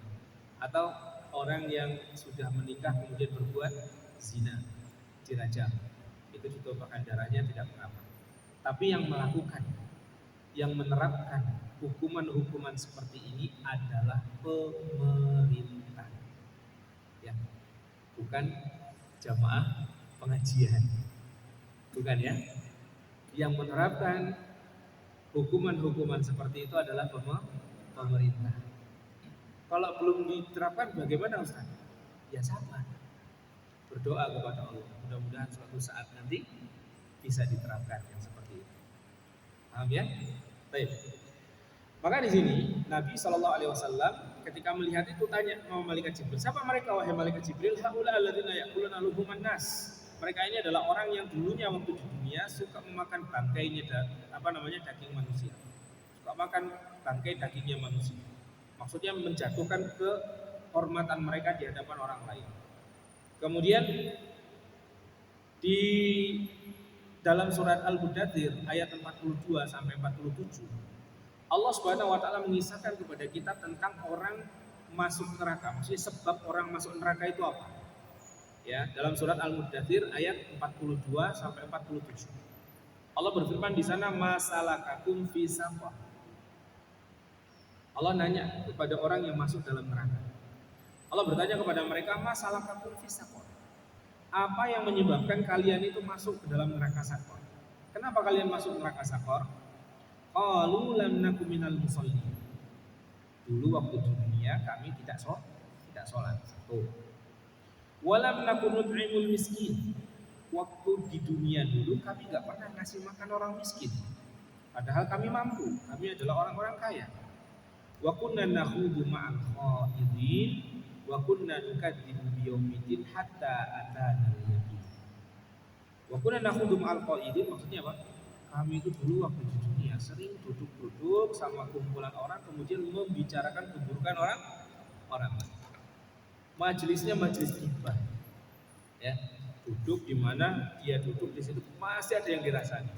Atau orang yang sudah menikah kemudian berbuat zina, dirajam. Itu ditumpahkan darahnya tidak mengapa. Tapi yang melakukan, yang menerapkan hukuman-hukuman seperti ini adalah pemerintah. Ya. Bukan jamaah pengajian. Bukan ya. Yang menerapkan hukuman-hukuman seperti itu adalah pemerintah. Kalau belum diterapkan bagaimana Ustaz? Ya sabar. Berdoa kepada Allah. Mudah-mudahan suatu saat nanti bisa diterapkan yang seperti itu. Paham ya? Baik. Maka di sini Nabi Shallallahu Alaihi Wasallam ketika melihat itu tanya sama malaikat Jibril, siapa mereka wahai malaikat Jibril? Haula alladzina ya'kuluna luhuman nas. Mereka ini adalah orang yang dulunya waktu di dunia suka memakan bangkainya daging manusia. Suka makan bangkai dagingnya manusia. Maksudnya menjatuhkan kehormatan mereka di hadapan orang lain. Kemudian di dalam surat Al-Mudaththir ayat 42 sampai 47 Allah Subhanahu wa taala mengisahkan kepada kita tentang orang masuk neraka. Maksudnya sebab orang masuk neraka itu apa? Ya, dalam surat Al-Mudaththir ayat 42 sampai 47. Allah berfirman di sana, masalakakum fi saqar. Allah nanya kepada orang yang masuk dalam neraka. Allah bertanya kepada mereka, masalakakum fi saqar. Apa yang menyebabkan kalian itu masuk ke dalam neraka Saqar? Kenapa kalian masuk neraka Saqar? Qalu lam nakum minal musallin. Dulu waktu di dunia kami tidak tidak sholat. Satu. Walam nakun nut'imul miskin. Waktu di dunia dulu kami nggak pernah ngasih makan orang miskin. Padahal kami mampu, kami adalah orang-orang kaya. Wa kunna nakhudu ma'al khaidin wa kunna nukadzibu biyaumiddin hatta atana al-yaqin. Wa kunna nakhudu ma'al khaidin maksudnya apa? Kami itu dulu waktu di dunia sering duduk-duduk sama kumpulan orang kemudian membicarakan keburukan orang lain. Majelisnya majelis ghibah. Ya, duduk di mana dia duduk di situ masih ada yang dirasani.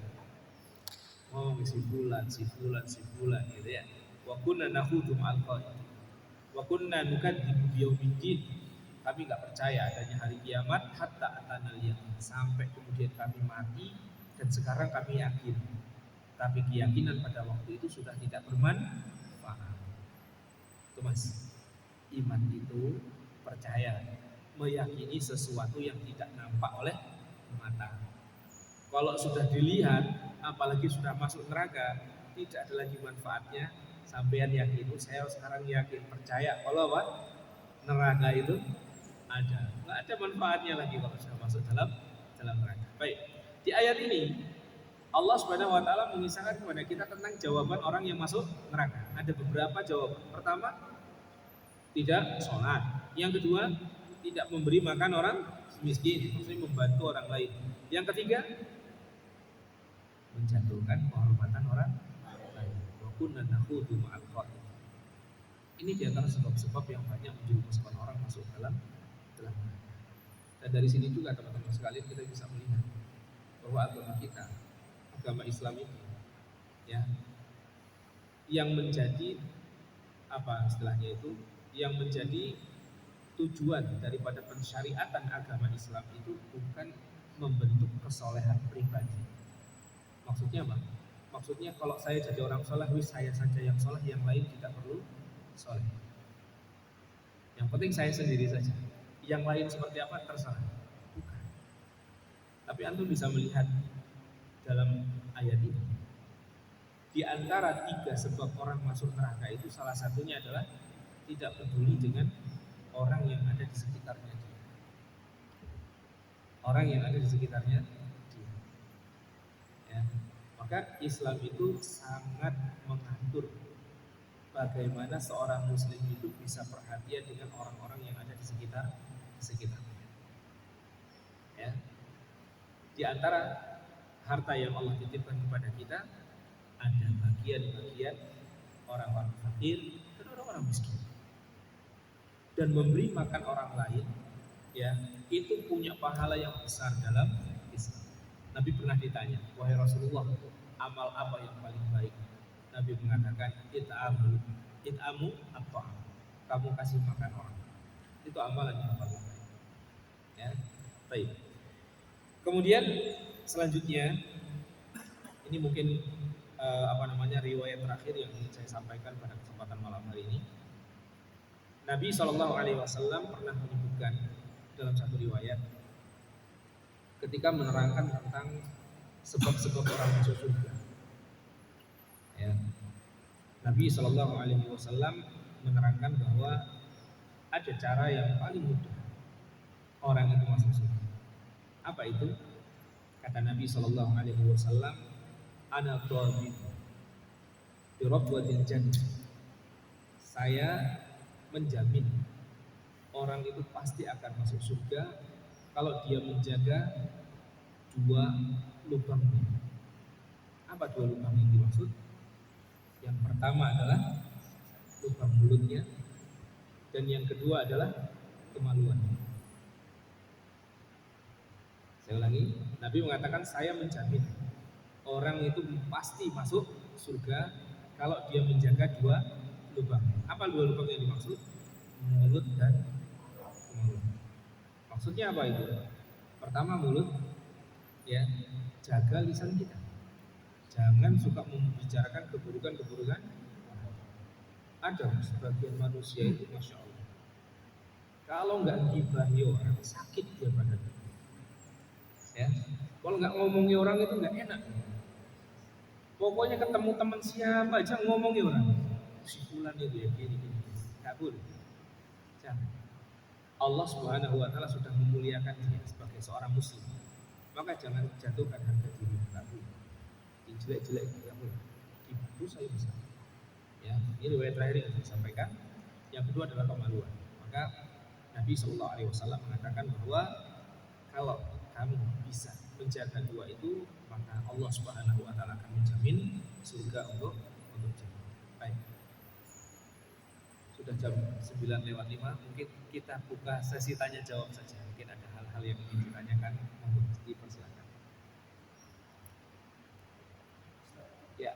Oh, si fulan gitu ya. Wa kunna nakhudu ma'al khaidin. Wa kunna nukadzibu biyaumiddin. Kami enggak percaya adanya hari kiamat hatta atanal yaqin, sampai kemudian kami mati dan sekarang kami yakin. Tapi keyakinan pada waktu itu sudah tidak bermanfaat. Itu Mas. Iman itu percaya, meyakini sesuatu yang tidak nampak oleh mata. Kalau sudah dilihat, apalagi sudah masuk neraka, tidak ada lagi manfaatnya. Sampean yakin, saya sekarang yakin, percaya kalau apa? Neraka itu ada. Nggak ada manfaatnya lagi kalau sudah masuk dalam neraka. Baik, di ayat ini Allah Subhanahu wa taala mengisahkan kepada kita tentang jawaban orang yang masuk neraka. Ada beberapa jawaban. Pertama, tidak sholat. Yang kedua, tidak memberi makan orang miskin, maksudnya membantu orang lain. Yang ketiga, menjatuhkan kehormatan orang lain. Wa kunna nakhudu ma'al khaidin. Ini di antara sebab-sebab yang banyak menjerumuskan orang masuk dalam neraka. Dan dari sini juga teman-teman sekalian kita bisa melihat bahwa agama kita, agama Islam itu ya, yang menjadi apa istilahnya itu, yang menjadi tujuan daripada pensyariatan agama Islam itu bukan membentuk kesolehan pribadi. Maksudnya apa? Maksudnya kalau saya jadi orang soleh, saya saja yang soleh, yang lain tidak perlu soleh. Yang penting saya sendiri saja. Yang lain seperti apa terserah. Bukan. Tapi antum bisa melihat dalam ayat ini, di antara 3 sebab orang masuk neraka itu salah satunya adalah tidak peduli dengan orang yang ada di sekitarnya dia. Orang yang ada di sekitarnya dia. Ya. Maka Islam itu sangat mengatur bagaimana seorang muslim itu bisa perhatian dengan orang-orang yang ada di sekitarnya. Ya. Di antara harta yang Allah titipkan kepada kita ada bagian-bagian orang-orang fakir dan orang-orang miskin. Dan memberi makan orang lain, ya, itu punya pahala yang besar dalam Islam. Nabi pernah ditanya, wahai Rasulullah, amal apa yang paling baik? Nabi mengatakan, it'amu at-ta'am. Kamu kasih makan orang. Itu amalan yang paling baik. Ya, baik. Kemudian selanjutnya, ini mungkin riwayat terakhir yang ingin saya sampaikan pada kesempatan malam hari ini. Nabi SAW pernah menyebutkan dalam satu riwayat ketika menerangkan tentang sebab-sebab orang masuk surga. Ya. Nabi SAW menerangkan bahwa ada cara yang paling mudah orang itu masuk surga. Apa itu? Kata Nabi SAW, ana dhamin bi rabwatil jannah. Saya menjamin orang itu pasti akan masuk surga kalau dia menjaga 2 lubangnya. Apa 2 lubang yang dimaksud? Yang pertama adalah lubang mulutnya, dan yang kedua adalah kemaluan. Saya ulangi, Nabi mengatakan saya menjamin orang itu pasti masuk surga kalau dia menjaga 2 lubang. Apa 2 lubang yang dimaksud? Mulut dan kemaluan. Maksudnya apa itu? Pertama mulut, ya, jaga lisan kita. Jangan suka membicarakan keburukan-keburukan. Ada sebagian manusia itu masya Allah, kalau nggak gibahi orang sakit dia badannya. Ya, kalau nggak ngomongi orang itu nggak enak. Pokoknya ketemu teman siapa aja ngomongi orang. Si fulan itu ya gini, nggak boleh. Jangan. Allah Subhanahu wa taala sudah memuliakan dia sebagai seorang muslim. Maka jangan jatuhkan harga diri kamu. Jelek-jelek kamu. Itu saya bisa. Ya, ini riwayat terakhir yang saya sampaikan. Yang kedua adalah kemaluan. Maka Nabi Shallallahu Alaihi Wasallam mengatakan bahwa kalau kamu bisa menjaga dua itu, maka Allah Subhanahu Wa Taala akan menjamin surga untuk jamin. Baik, sudah jam 9:05, mungkin kita buka sesi tanya jawab saja. Mungkin ada hal-hal yang ingin ditanyakan, mohon dipersilakan. Ya.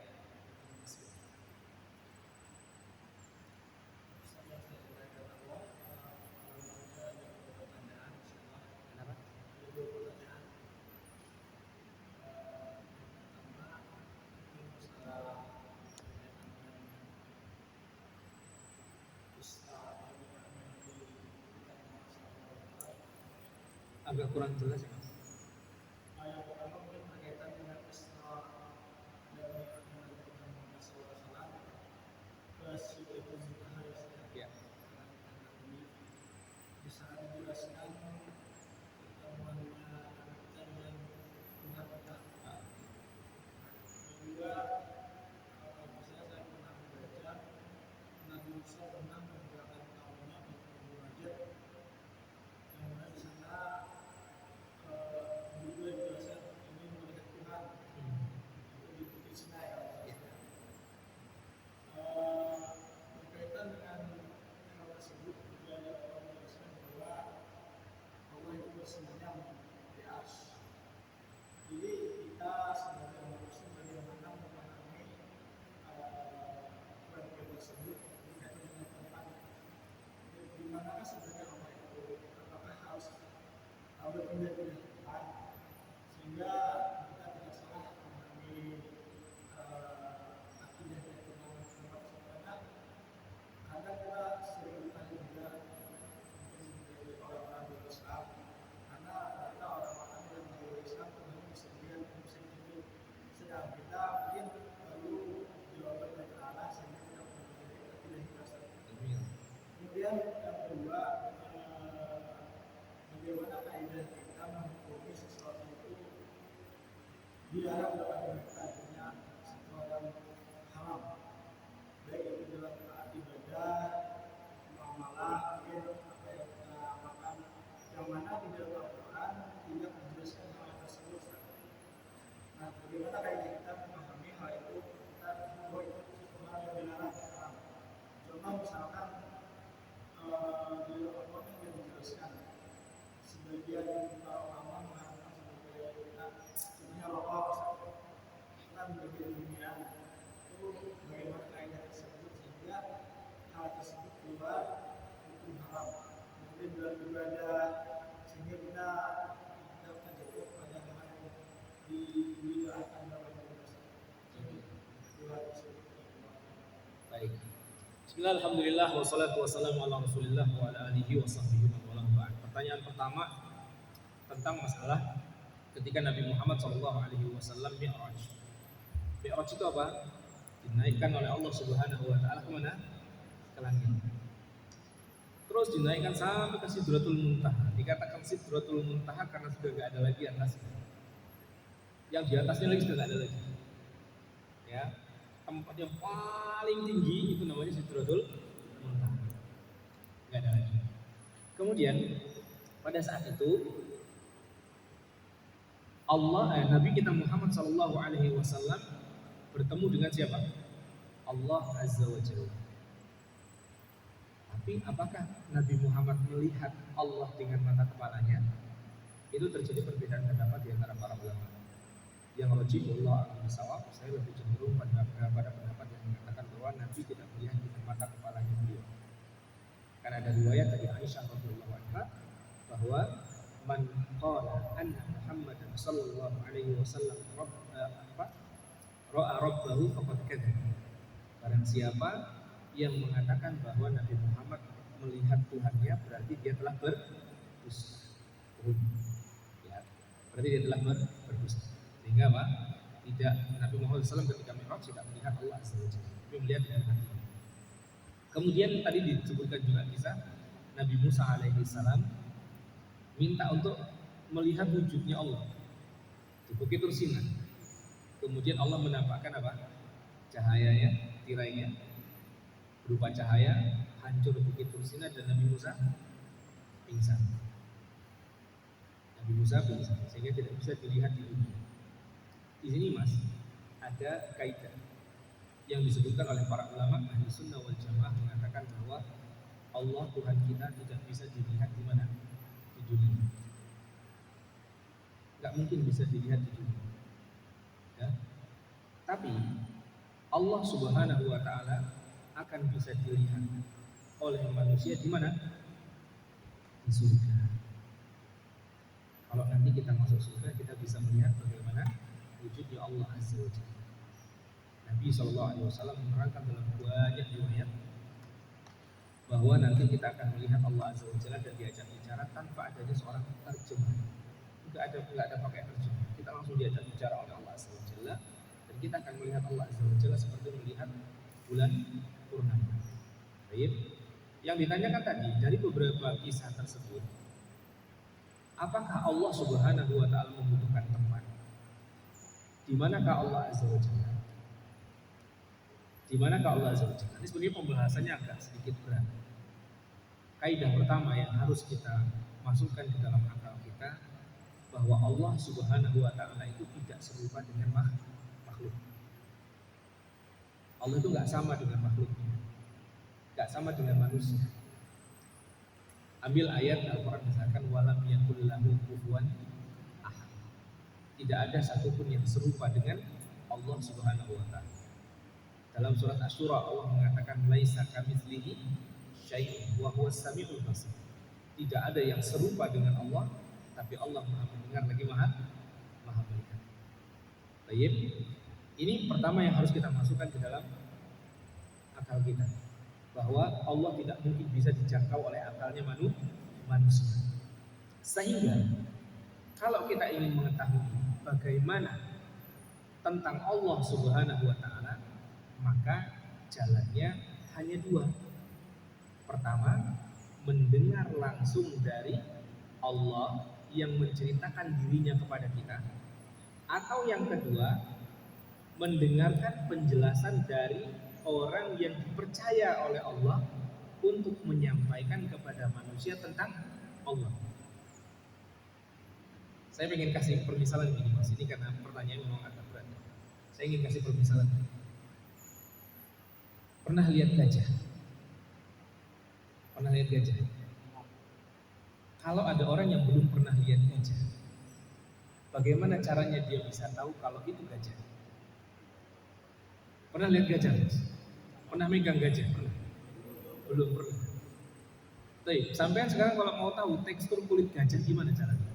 Agak kurang jelas ya Mas. Yang pertama mungkin berkaitan dengan Isra dan Mi'raj Muhammad SAW ke Sidratul Muntaha Ya. Bisa dijelaskan pertemuannya kita dengan Tuhan kita. Juga misalnya saya pernah membaca Nabi Musa pernah meninggalkan kaumnya di Munajat, yang mana di sana juga dijelaskan ini melihat Tuhan itu di Bukit Sinai. Berkaitan dengan hal tersebut juga ada orang menjelaskan bahwa Allah itu bersemayam di arsy. Jadi kita sebagai orang Muslim bagaimana memahami proyek tersebut berkaitan dengan tempat. Di manakah sebenarnya Allah itu? Apakah harus berpindah di tempat sehingga kita tidak salah memahami akidah dari tempat sebenarnya? Kadang kita sering bertanya juga mungkin dari orang-orang di Islam, karena kita orang-orang yang di Islam kemudian bisa dilihat bisa itu, sedang kita mungkin perlu jawaban dari Allah sehingga kita memiliki akidah kita sendiri. Kemudian yang kedua, bagaimana kaidah kita menghukumi sesuatu itu dilarang dalam artinya sesuatu yang haram, baik itu dalam taat ibadah, muamalah, mungkin apa yang kita amalkan, yang mana di dalam Al-Quran tidak menjelaskan hal tersebut. Nah, bagaimana kaidah kita memahami hal itu? Kita bahwa itu hal yang dilarang haram. Contoh misalkan di dalam Al-Quran yang menjelaskan sebagian para ulama mengatakan sebagai kita sebenarnya rokok kan bagian dunia itu bagaimana kaidah tersebut sehingga hal tersebut keluar itu haram. Kemudian dalam ibadah sehingga kita tidak terjatuh pada hal yang dibid'ahkan dalam ibadah. Baik. Bismillah, alhamdulillah, wassalatu wassalamu ala rasulillah wa ala alihi wa sahbihi wa ala ba'd. Pertanyaan pertama tentang masalah ketika Nabi Muhammad SAW Mi'raj. Mi'raj itu apa? Dinaikkan oleh Allah Subhanahu wa taala kemana? Ke langit. Terus dinaikkan sampai ke Sidratul Muntaha. Dikatakan Sidratul Muntaha karena sudah tidak ada lagi atasnya. Yang di atasnya lagi sudah tidak ada lagi. Ya, tempat yang paling tinggi itu namanya Sidratul Muntaha. Tidak ada lagi. Kemudian pada saat itu Nabi kita Muhammad SAW bertemu dengan siapa? Allah Azza wa Jalla. Tapi apakah Nabi Muhammad melihat Allah dengan mata kepalanya? Itu terjadi perbedaan pendapat di antara para ulama. Yang rajih Allah al-sawab, saya lebih cenderung pada pendapat yang mengatakan bahwa Nabi tidak melihat dengan mata kepalanya beliau. Karena ada riwayat dari Aisyah radhiyallahu anha bahwa man qala anna Muhammadan sallallahu alaihi wasallam ra'a rabbahu faqad kadzdzaba. Barang siapa yang mengatakan bahwa Nabi Muhammad melihat Tuhannya, berarti dia telah berdusta. Ya, berarti dia telah berdusta. Sehingga apa? Tidak, Nabi Muhammad SAW ketika Mi'raj tidak melihat Allah Azza wa Jalla, tapi melihat dengan hati. Kemudian tadi disebutkan juga kisah Nabi Musa alaihi salam minta untuk melihat wujudnya Allah di Bukit Tursina. Kemudian Allah menampakkan apa? Cahayanya, tirainya berupa cahaya, hancur Bukit Tursina dan Nabi Musa pingsan. Nabi Musa pingsan sehingga tidak bisa dilihat di dunia. Di sini Mas, ada kaidah yang disebutkan oleh para ulama ahli sunnah wal jamaah mengatakan bahwa Allah Tuhan kita tidak bisa dilihat di mana? Di dunia. Nggak mungkin bisa dilihat di dunia. Ya. Tapi Allah Subhanahu wa taala akan bisa dilihat oleh manusia di mana? Di surga. Kalau nanti kita masuk surga, kita bisa melihat bagaimana wujudnya Allah Azza wa Jalla. Nabi SAW menerangkan dalam banyak riwayat bahwa nanti kita akan melihat Allah Azza wa Jalla dan diajak bicara tanpa adanya seorang terjemah. Enggak ada pakai terjemah. Kita langsung diajak bicara oleh Allah Azza wa Jalla dan kita akan melihat Allah Azza wa Jalla seperti melihat bulan purnama. Baik. Yang ditanyakan tadi dari beberapa kisah tersebut, apakah Allah Subhanahu wa taala membutuhkan teman? Di manakah Allah Azza wa Jalla? Di manakah Allah Azza wa Jalla? Ini sebenarnya pembahasannya agak sedikit berat. Kaidah pertama yang harus kita masukkan di dalam akal kita bahwa Allah Subhanahu wa taala itu tidak serupa dengan makhluk. Allah itu enggak sama dengan makhluknya. Enggak sama dengan manusia. Ambil ayat Al-Qur'an misalkan walam yakul lahu kufuwan ahad. Tidak ada satupun yang serupa dengan Allah Subhanahu wa taala. Dalam surat Asy-Syura Allah mengatakan laisa kamitslihi syai'un wa huwas samiul basir. Tidak ada yang serupa dengan Allah, tapi Allah Maha mendengar lagi Maha melihat. Baik. Ini pertama yang harus kita masukkan ke dalam akal kita, bahwa Allah tidak mungkin bisa dijangkau oleh akalnya manusia. Sehingga kalau kita ingin mengetahui bagaimana tentang Allah Subhanahu wa taala, maka jalannya hanya dua. Pertama, mendengar langsung dari Allah yang menceritakan dirinya kepada kita, atau yang kedua, mendengarkan penjelasan dari orang yang dipercaya oleh Allah untuk menyampaikan kepada manusia tentang Allah. Saya ingin kasih permisalan begini Mas, ini karena pertanyaan memang agak berat. Saya ingin kasih permisalan. Pernah lihat gajah? Pernah lihat gajah? Kalau ada orang yang belum pernah lihat gajah, bagaimana caranya dia bisa tahu kalau itu gajah? Pernah lihat gajah? Pernah megang gajah? Pernah? Belum pernah. Baik, sampean sekarang kalau mau tahu tekstur kulit gajah gimana caranya?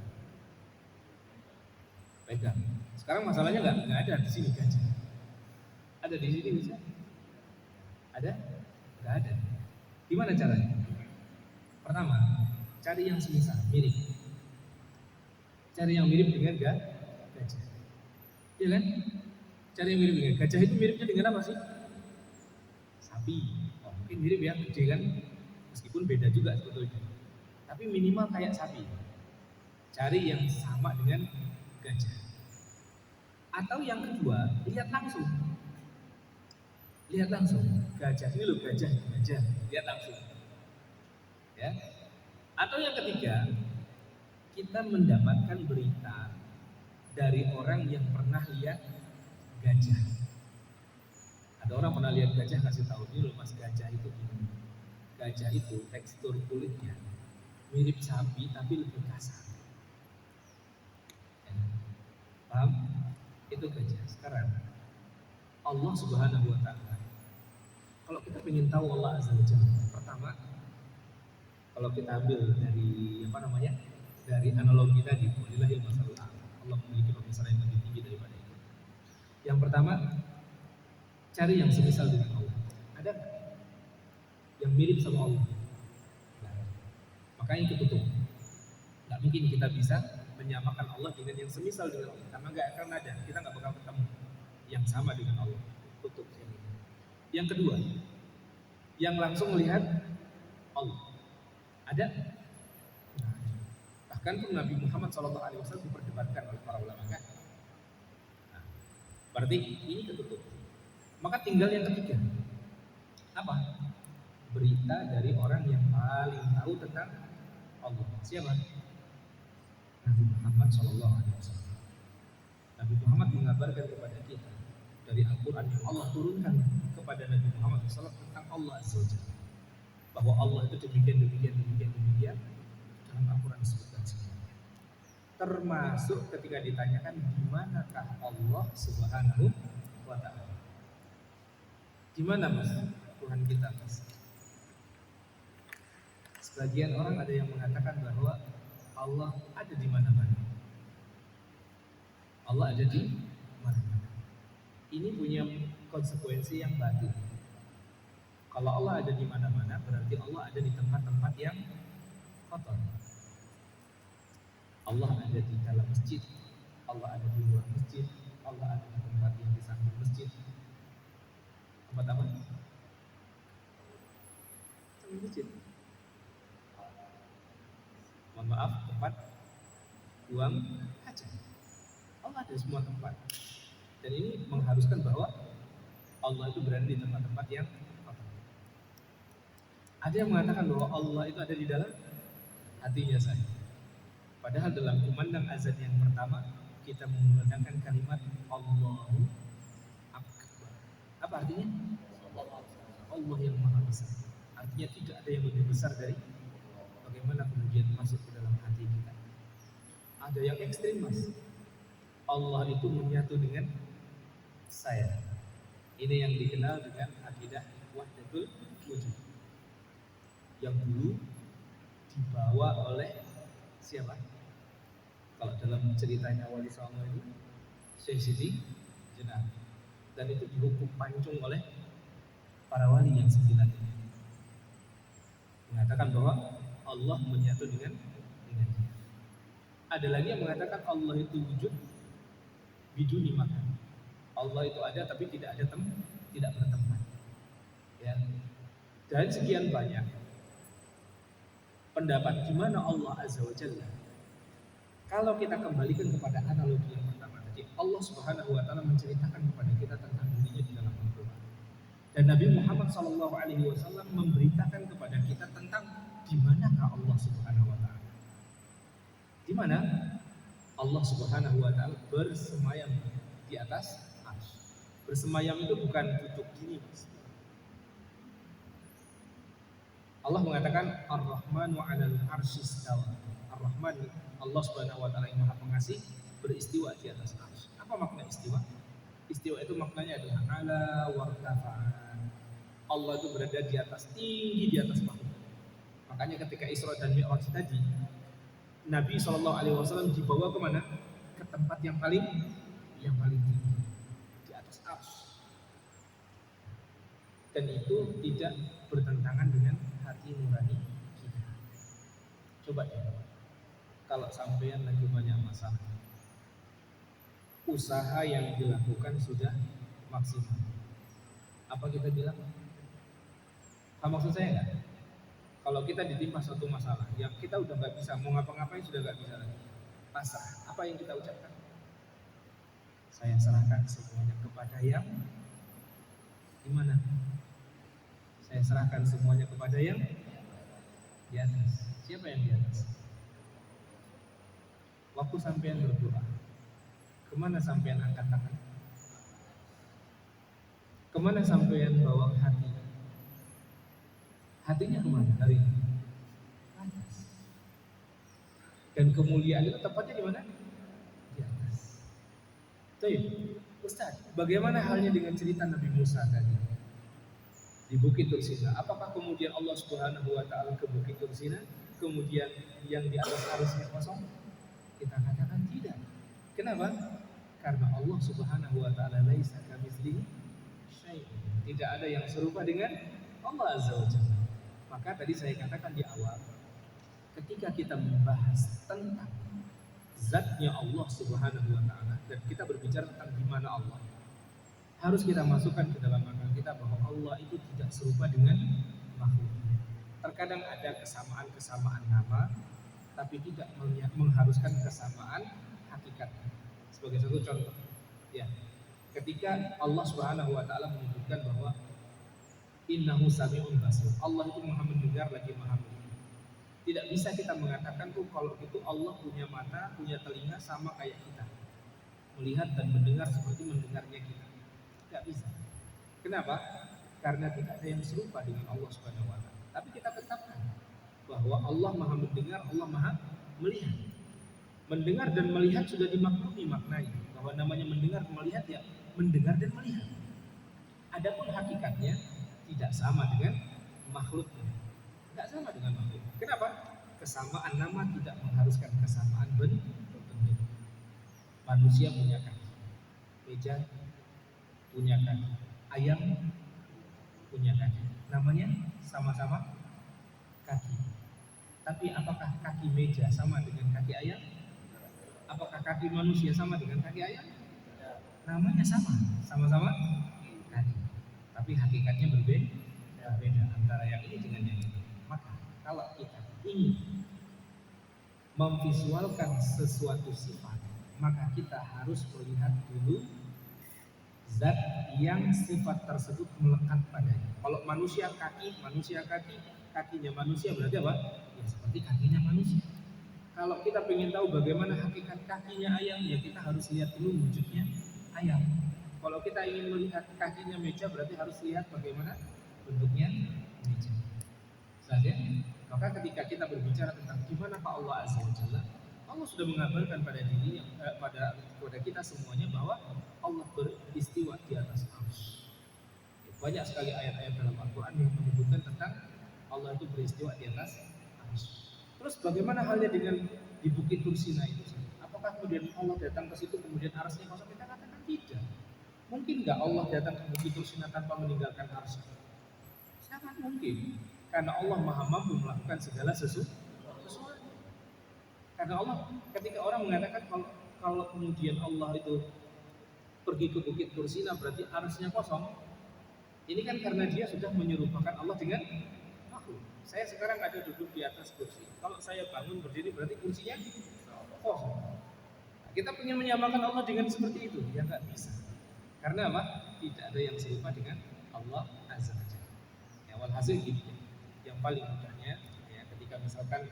Pegang. Sekarang masalahnya nggak ada di sini gajah. Ada di sini bisa? Ada? Nggak ada. Gimana caranya? Pertama, cari yang semisal, mirip. Cari yang mirip dengan gajah. Iya kan? Cari yang mirip dengan gajah itu miripnya dengan apa sih? Sapi. Oh, mungkin mirip ya, gede kan? Meskipun beda juga sebetulnya. Tapi minimal kayak sapi. Cari yang sama dengan gajah. Atau yang kedua, lihat langsung. Lihat langsung. Gajah ini loh, gajah. Lihat langsung. Ya. Atau yang ketiga, kita mendapatkan berita dari orang yang pernah lihat gajah. Ada orang pernah lihat gajah, kasih tahu ini loh Mas, gajah itu gini. Gajah itu tekstur kulitnya mirip sapi tapi lebih kasar. Ya. Paham? Itu gajah. Sekarang Allah Subhanahu wa taala, kalau kita ingin tahu Allah Azza wa Jalla, pertama kalau kita ambil dari dari analogi tadi, walillahil masalul a'la. Allah memiliki pemisahan yang lebih tinggi daripada itu. Yang pertama, cari yang semisal dengan Allah. Ada nggak yang mirip sama Allah? Nah, makanya ketutup. Nggak mungkin kita bisa menyamakan Allah dengan yang semisal dengan Allah, karena nggak akan ada. Kita nggak bakal ketemu yang sama dengan Allah. Tutup ini. Yang kedua, yang langsung melihat Allah. Ada Ada? Nah, bahkan pun Nabi Muhammad SAW diperdebatkan oleh para ulama kan. Nah, berarti ini ketutup. Maka tinggal yang ketiga. Apa? Berita dari orang yang paling tahu tentang Allah. Siapa? Nabi Muhammad SAW. Nabi Muhammad mengabarkan kepada kita dari Al-Quran yang Allah turunkan kepada Nabi Muhammad SAW tentang Allah Azza wa Jalla, bahwa Allah itu demikian dalam Al-Quran disebutkan semuanya. Termasuk ketika ditanyakan di manakah Allah Subhanahu wa Ta'ala. Di mana Mas Tuhan kita Mas? Sebagian orang ada yang mengatakan bahwa Allah ada di mana-mana. Allah ada di mana-mana. Ini punya konsekuensi yang batin. Kalau Allah ada di mana-mana, berarti Allah ada di tempat-tempat yang kotor. Allah ada di dalam masjid, Allah ada di luar masjid, Allah ada di tempat yang di samping masjid. Tempat apa? Samping masjid. Mohon maaf, tempat buang hajat. Allah ada di semua tempat. Dan ini mengharuskan bahwa Allah itu berada di tempat-tempat yang kotor. Ada yang mengatakan bahwa Allah itu ada di dalam hatinya saya. Padahal dalam kumandang azan yang pertama kita menggunakan kalimat Allahu Akbar. Apa artinya? Allah yang maha besar. Artinya tidak ada yang lebih besar dari bagaimana kemudian masuk ke dalam hati kita. Ada yang ekstrim Mas. Allah itu menyatu dengan saya. Ini yang dikenal dengan akidah wahdatul wujud. Yang dulu dibawa oleh siapa? Kalau dalam ceritanya Wali Songo itu Syekh Siti Jenar. Dan itu dihukum pancung oleh para wali yang 9 ini. Mengatakan bahwa Allah menyatu dengan dia. Ada lagi yang mengatakan Allah itu wujud biduni makan. Allah itu ada tapi tidak bertempat. Ya. Dan sekian banyak pendapat di mana Allah Azza wa Jalla. Kalau kita kembalikan kepada analogi yang pertama tadi, Allah Subhanahu wa Ta'ala menceritakan kepada kita tentang dirinya di dalam Al-Quran. Dan Nabi Muhammad SAW memberitakan kepada kita tentang di manakah Allah Subhanahu wa Ta'ala. Di mana Allah Subhanahu wa Ta'ala bersemayam di atas arsy. Bersemayam itu bukan duduk gini, Mas. Allah mengatakan Ar-Rahmanu 'alal 'arsy istawa. Ar-Rahman, Allah Subhanahu wa Ta'ala yang Maha Pengasih, beristiwa di atas arsy. Apa makna istiwa? Istiwa itu maknanya adalah ala wartafa'an. Allah itu berada di atas, tinggi di atas makhluk. Makanya ketika Isra dan Mi'raj tadi, Nabi SAW dibawa kemana? Ke tempat yang paling tinggi, di atas arsy. Dan itu tidak bertentangan dengan hati nurani kita. Coba ya, kalau sampean lagi banyak masalah, usaha yang dilakukan sudah maksimal, apa kita bilang? Maksud saya enggak? Kalau kita ditimpa suatu masalah yang kita udah nggak bisa, mau ngapa-ngapain sudah nggak bisa lagi, pasrah. Apa yang kita ucapkan? Saya serahkan semuanya kepada yang di mana? Saya serahkan semuanya kepada yang di atas. Siapa yang di atas? Waktu sampean berdoa, kemana sampean angkat tangan? Kemana sampean bawa hati? Hatinya kemana hari ini? Atas. Dan kemuliaan itu tepatnya di mana? Di atas. Baik, Ustaz, bagaimana halnya dengan cerita Nabi Musa tadi di Bukit Tursina? Apakah kemudian Allah Subhanahu wa Ta'ala ke Bukit Tursina, kemudian yang di atas arusnya kosong? Kita katakan tidak. Kenapa? Karena Allah Subhanahu wa Ta'ala laisa kamitslihi syai'un. Tidak ada yang serupa dengan Allah Azza wa Jalla. Maka tadi saya katakan di awal, ketika kita membahas tentang zatnya Allah Subhanahu wa Ta'ala dan kita berbicara tentang di mana Allah, harus kita masukkan ke dalam akal kita bahwa Allah itu tidak serupa dengan makhluknya. Terkadang ada kesamaan-kesamaan nama, tapi tidak mengharuskan kesamaan hakikat. Sebagai satu contoh, ya, ketika Allah Subhanahu wa taala menyebutkan bahwa innahu sami'un basir. Allah itu Maha mendengar lagi Maha melihat. Tidak bisa kita mengatakan tuh kalau itu Allah punya mata, punya telinga sama kayak kita. Melihat dan mendengar seperti mendengarnya kita. Tidak bisa. Kenapa? Karena tidak ada yang serupa dengan Allah Subhanahu wa taala. Tapi kita tetapkan bahwa Allah Maha mendengar, Allah Maha melihat. Mendengar dan melihat sudah dimaklumi maknanya, bahwa namanya mendengar dan melihat ya mendengar dan melihat. Adapun hakikatnya tidak sama dengan makhluknya. Tidak sama dengan makhluk. Kenapa? Kesamaan nama tidak mengharuskan kesamaan bentuk. Manusia punya kaki, meja punya kaki, ayam punya kaki. Namanya sama-sama kaki. Tapi apakah kaki meja sama dengan kaki ayam? Apakah kaki manusia sama dengan kaki ayam? Namanya sama-sama kaki. Tapi hakikatnya berbeda antara yang ini dengan yang itu. Maka kalau kita ingin memvisualkan sesuatu sifat, maka kita harus melihat dulu zat yang sifat tersebut melekat padanya. Kalau manusia, kakinya manusia berarti apa? Ya seperti kakinya manusia. Kalau kita ingin tahu bagaimana hakikat kakinya ayam, ya kita harus lihat dulu wujudnya ayam. Kalau kita ingin melihat kakinya meja, berarti harus lihat bagaimana bentuknya meja. Saja. Maka ketika kita berbicara tentang gimana Pak Allah Azza wa Jalla, Allah sudah mengabarkan pada kepada kita semuanya bahwa Allah beristiwa di atas arsy. Banyak sekali ayat-ayat dalam Al-Quran yang menyebutkan tentang Allah itu beristiwa di atas arsy. Terus bagaimana halnya dengan di Bukit Tursina itu? Apakah kemudian Allah datang ke situ kemudian arsy kosong? Kita katakan tidak. Mungkin nggak Allah datang ke Bukit Tursina tanpa meninggalkan arsy? Sangat mungkin. Karena Allah Maha mampu melakukan segala sesuatu. Karena Allah, ketika orang mengatakan kalau kemudian Allah itu pergi ke Bukit Tursina berarti arsy-nya kosong. Ini kan karena dia sudah menyerupakan Allah dengan makhluk. Saya sekarang ada duduk di atas kursi. Kalau saya bangun berdiri berarti kursinya kosong. Nah, kita ingin menyamakan Allah dengan seperti itu, ya nggak bisa. Karena apa? Tidak ada yang serupa dengan Allah Azza wa Jalla. Ya, walhasil gitu. Yang paling mudahnya, ya, ketika misalkan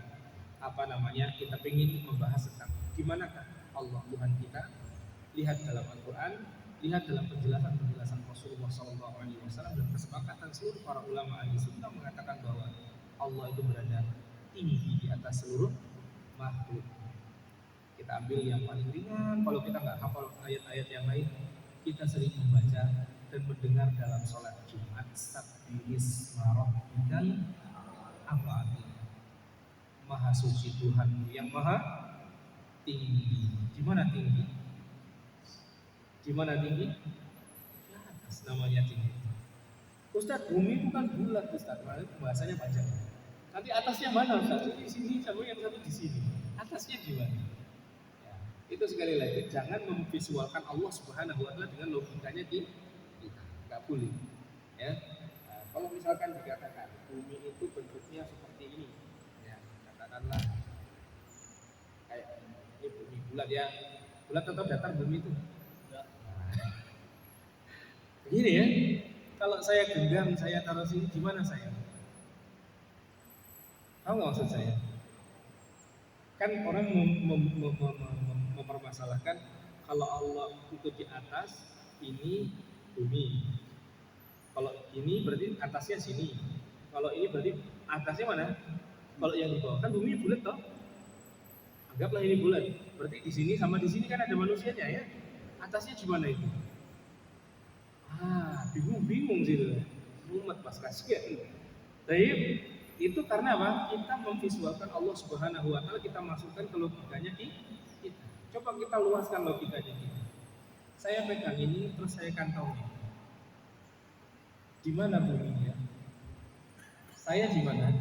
kita ingin membahas tentang gimana Allah Tuhan kita, lihat dalam Al-Quran, lihat dalam penjelasan Rasulullah SAW dan kesepakatan seluruh para ulama ahli sunnah mengatakan bahwa Allah itu berada tinggi di atas seluruh makhluk. Kita ambil yang paling ringan. Kalau kita nggak hafal ayat-ayat yang lain, kita sering membaca dan mendengar dalam sholat Jumat, Sabbihisma rabbikal a'la. Maha suci Tuhanmu yang maha tinggi. Di mana tinggi? Di mana tinggi? Di atas, namanya tinggi. Ustaz, bumi itu kan bulat, Ustaz. Bahasanya panjang. Nanti atasnya mana, Ustaz? Di sini, sama yang satu di sini. Atasnya di mana? Ya, itu sekali lagi, jangan memvisualkan Allah Subhanahu wa taala dengan logikanya kita. Enggak boleh. Ya. Nah, kalau misalkan dikatakan bumi itu bentuknya seperti ini, ya, katakanlah kayak ini bumi bulat ya. Bulat atau datar bumi itu? Begini ya, kalau saya genggam, saya taruh sini, gimana saya? Tahu nggak maksud saya? Kan orang mempermasalahkan kalau Allah itu di atas, ini bumi. Kalau ini berarti atasnya sini. Kalau ini berarti atasnya mana? Kalau yang di bawah kan bumi bulat toh? Anggaplah ini bulat. Berarti di sini sama di sini kan ada manusianya ya. Atasnya gimana itu? Bingung sih itu. Mumet pas kasihan. Tapi itu karena apa? Kita memvisualkan Allah Subhanahu wa taala, kita masukkan ke logikanya kita. Coba kita luaskan logikanya kita. Saya pegang ini terus saya kantongnya. Di mana buminya? Saya di mana?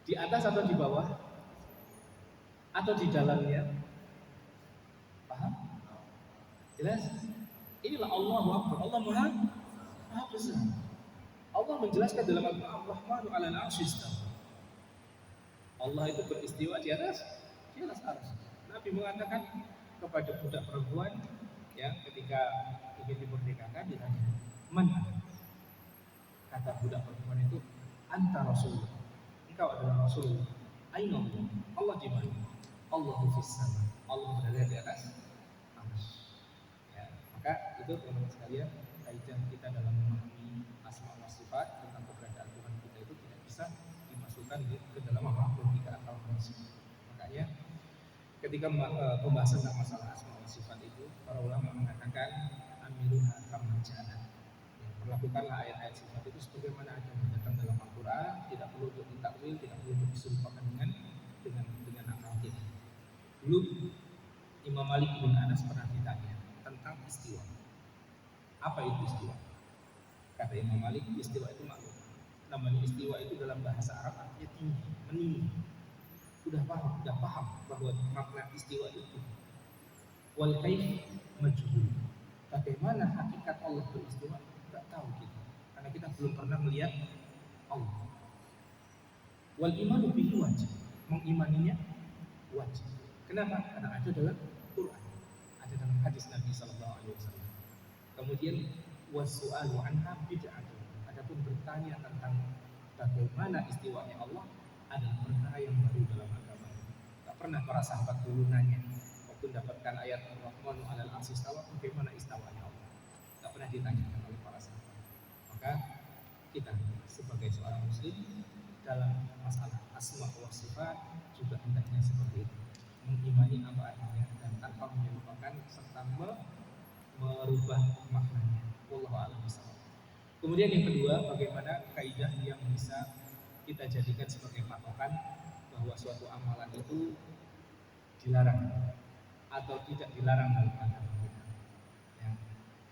Di atas atau di bawah? Atau di dalamnya? Paham? Jelas? Inilah Allahu Akbar. Allah Maha besar. Allah menjelaskan dalam Al-Quran, Rahmanu 'alal 'arsy istawa. Allah itu beristiwa di atas arsy. Nabi mengatakan kepada budak perempuan ya ketika ingin dimerdekakan ditanya, "Man?" Kata budak perempuan itu, "Anta Rasulullah." Engkau adalah Rasulullah. Aina Allah? Allah di mana? Allahu fis sama. Allah berada di atas arsy. Ya, maka itu teman-teman sekalian, kaidah kita dalam memahami asma wa sifat tentang keberadaan Tuhan kita itu tidak bisa dimasukkan ke dalam logika akal manusia. Makanya ketika pembahasan tentang masalah asma wa sifat itu, para ulama mengatakan amiluha kama ja'at. Ya, perlakukanlah ayat-ayat sifat itu sebagaimana ada datang dalam Al-Qur'an, tidak perlu untuk ditakwil, tidak perlu untuk diserupakan dengan akal kita. Dulu Imam Malik bin Anas pernah ditanya tentang istiwa. Apa itu istiwa? Kata Imam Malik, istiwa itu maklum. Namanya istiwa itu dalam bahasa Arab artinya tinggi, meninggi. Udah paham bahwa makna istiwa itu. Wal kaif majhul. Bagaimana hakikat Allah beristiwa? Tidak tahu kita. Karena kita belum pernah melihat Allah. Wal imanu bihi wajib. Mengimaninya wajib. Kenapa? Karena ada dalam Quran, ada dalam hadis Nabi Sallallahu Alaihi Wasallam. Kemudian wasu'alu anha bid'atun. Adapun bertanya tentang bagaimana istiwanya Allah adalah perkara yang baru dalam agama. Tak pernah para sahabat dulu nanya waktu mendapatkan ayat Ar-Rahmanu 'alal 'arsy istawa, bagaimana istawanya Allah. Tak pernah ditanyakan oleh para sahabat. Maka kita sebagai seorang muslim dalam masalah asma wa sifat juga hendaknya seperti itu, mengimani apa adanya dan tanpa menyerupakan serta merubah maknanya. Wallahu a'lam bishawab. Kemudian yang kedua, bagaimana kaidah yang bisa kita jadikan sebagai patokan bahwa suatu amalan itu dilarang atau tidak dilarang dalam agama kita. Ya.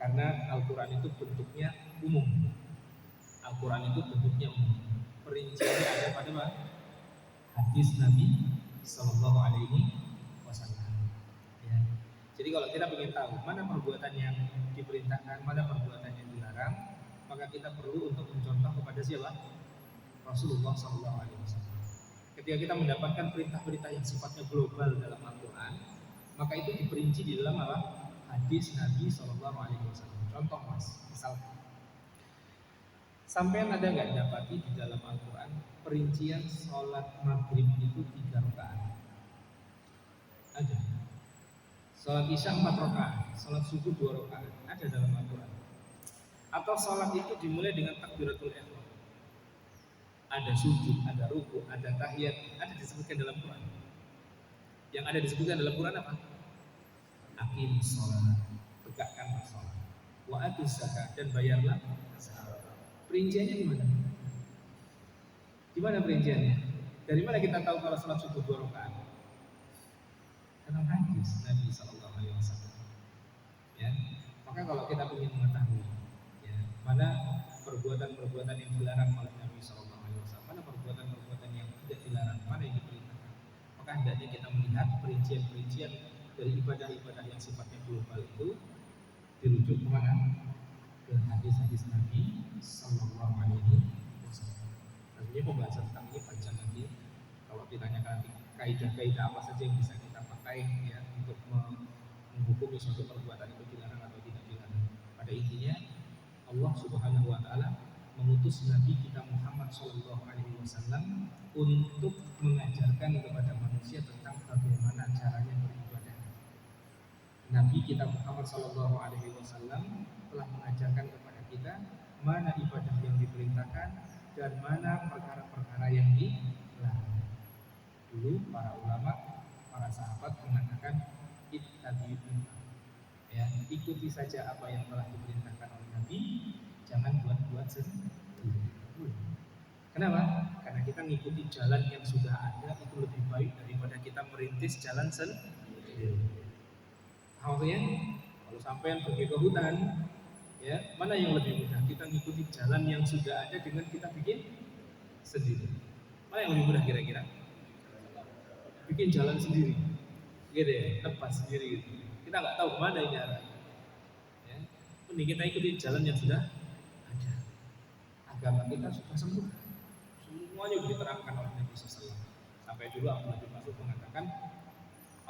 Karena Al-Quran itu bentuknya umum. Al-Quran itu bentuknya umum. Perinciannya ada pada hadis Nabi Sallallahu Alaihi Wasallam. Ya. Jadi kalau kita ingin tahu mana perbuatan yang diperintahkan, mana perbuatan yang dilarang, maka kita perlu untuk mencontoh kepada siapa? Rasulullah Sallallahu Alaihi Wasallam. Ketika kita mendapatkan perintah-perintah yang sifatnya global dalam Al-Quran, maka itu diperinci di dalam apa? Hadis Nabi Sallallahu Alaihi Wasallam. Contoh misalkan, sampai ada nggak dapati di dalam Al-Quran perincian sholat maghrib itu 3 rakaat? Ada. Sholat isya 4 rakaat, sholat subuh 2 rakaat, ada dalam Al-Quran. Atau sholat itu dimulai dengan takbiratul ihram. Ada sujud, ada ruku, ada tahiyat, ada disebutkan dalam Quran. Yang ada disebutkan dalam Quran apa? Aqimus sholat, tegakkanlah sholat. Wa atuz zakat, dan bayarlah zakat. Perinciannya gimana? Di mana perinciannya? Dari mana kita tahu kalau sholat subuh 2 rakaat? Dalam hadis Nabi Sallallahu Alaihi Wasallam. Ya, maka kalau kita ingin mengetahui, ya, mana perbuatan-perbuatan yang dilarang oleh Nabi Sallallahu Alaihi Wasallam, mana perbuatan-perbuatan yang tidak dilarang, mana yang diperintahkan, maka hendaknya kita melihat perincian-perincian dari ibadah-ibadah yang sifatnya global itu dirujuk kemana? Ke hadis-hadis Nabi Sallallahu Alaihi Wasallam. Tentunya pembahasan tentang ini panjang nanti. Kalau ditanyakan nanti kaidah-kaidah apa saja yang bisa kita pakai ya untuk menghukumi suatu perbuatan itu dilarang atau tidak dilarang. Pada intinya Allah Subhanahu Wa Taala mengutus Nabi kita Muhammad Sallallahu Alaihi Wasallam untuk mengajarkan kepada manusia tentang bagaimana caranya beribadah. Nabi kita Muhammad Sallallahu Alaihi Wasallam telah mengajarkan kepada kita mana ibadah yang diperintahkan dan mana perkara-perkara yang dilarang. Dulu para ulama, para sahabat mengatakan ittabi'u, ya, ikuti saja apa yang telah diperintahkan oleh Nabi, jangan buat-buat sendiri. Kenapa? Karena kita mengikuti jalan yang sudah ada itu lebih baik daripada kita merintis jalan sendiri. Maksudnya, kalau sampai pergi ke hutan, ya, mana yang lebih mudah? Kita mengikuti jalan yang sudah ada dengan kita bikin sendiri. Mana yang lebih mudah kira-kira? Bikin jalan sendiri, gitu ya, lepas sendiri gitu. Kita nggak tahu kemana ini arah. Ya. Mending kita ikuti jalan yang sudah ada. agama kita sudah sempurna. Semuanya sudah diterangkan oleh Nabi SAW. Sampai dulu Abdullah bin Mas'ud mengatakan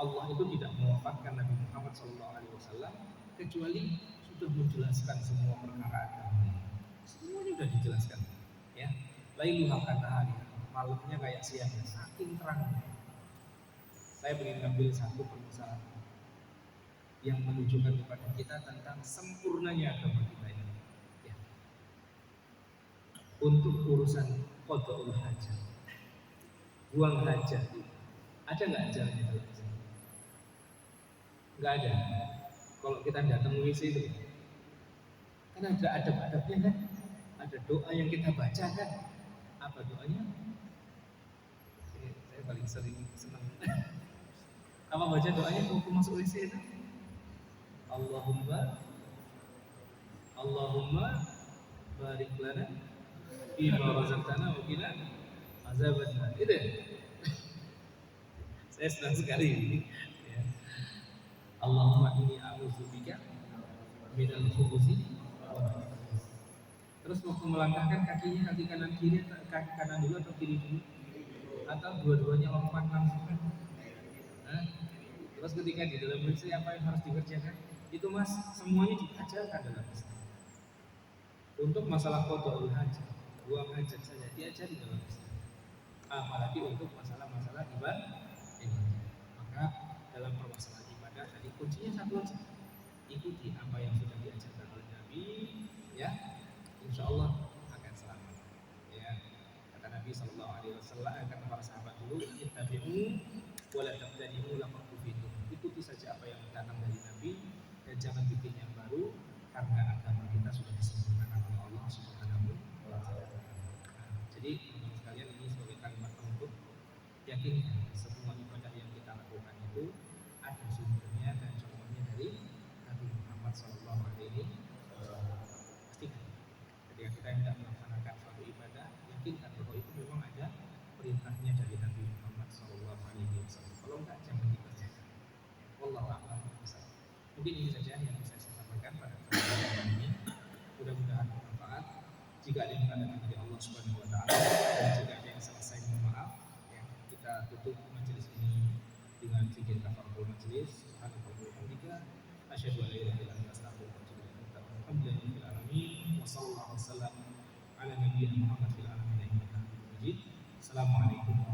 Allah itu tidak mewafatkan Nabi Muhammad SAW kecuali sudah menjelaskan semua perkara agama. Semuanya sudah dijelaskan. Ya, lailuha kanahari, malamnya kayak siangnya, saking terangnya. Saya ingin ambil satu permasalahan yang menunjukkan kepada kita tentang sempurnanya agama kita ini. Ya. Untuk urusan qada'ul hajat, buang hajat, ada nggak ajarannya dalam Islam? Nggak ada. Kalau kita datang WC itu, kan ada adab-adabnya kan? Ada doa yang kita baca kan? Apa doanya? Ini saya paling sering senang. Apa baca doanya waktu masuk WC itu? Allahumma barik lana fima razaqtana wa qina azabannar. Itu ya? Saya senang sekali. Ya. Allahumma inni a'udzubika minal khubuthi. Terus waktu melangkahkan kakinya, kaki kanan kiri, kaki kanan dulu atau kiri dulu? Atau dua-duanya lompat langsung? Terus ketika di dalam WC apa yang harus dikerjakan? Itu mas, semuanya diajarkan dalam Islam. Untuk masalah qada'ul hajat, buang hajat saja diajari dalam Islam. Apalagi untuk masalah-masalah ibadah. Maka dalam permasalahan ibadah tadi kuncinya satu aja, ikuti apa yang sudah diajarkan oleh Nabi, ya, insya Allah akan selamat. Ya, kata Nabi SAW, kata para sahabat dulu, ittabi'u wa la tabtadi'u laqad kufitum. Ikuti saja apa yang datang dari Nabi dan jangan bikin yang baru, karena agama kita sudah disempurnakan oleh Allah Subhanahu wa Ta'ala. Jadi teman-teman sekalian, ini sebagai kalimat penutup, yakinkan semua ibadah yang kita lakukan itu ada sumbernya dan contohnya dari Nabi Muhammad SAW. Pastikan ketika kita hendak melaksanakan suatu ibadah, yakinkan bahwa itu memang ada perintahnya dari Nabi Muhammad SAW. Kalau enggak, jangan dikerjakan. Wallahu a'lam. Mungkin ini saja yang bisa saya sampaikan pada kesempatan ini. Mudah-mudahan bermanfaat. Jika ada yang mengatakan dari Allah Subhanahu Wa Taala dan jika ada yang selesai, mohon maaf. Ya, kita tutup majelis ini dengan zikir kafaratul majelis. Subhanallah wa bihamdika, asyhadu an la ilaha illa anta, astaghfiruka wa atubu ilaik. Alhamdulillahil alamin wa sallallahu wasallam ala nabiyyina Muhammad fil alamin innaka Hamidum Majid. Assalamualaikum.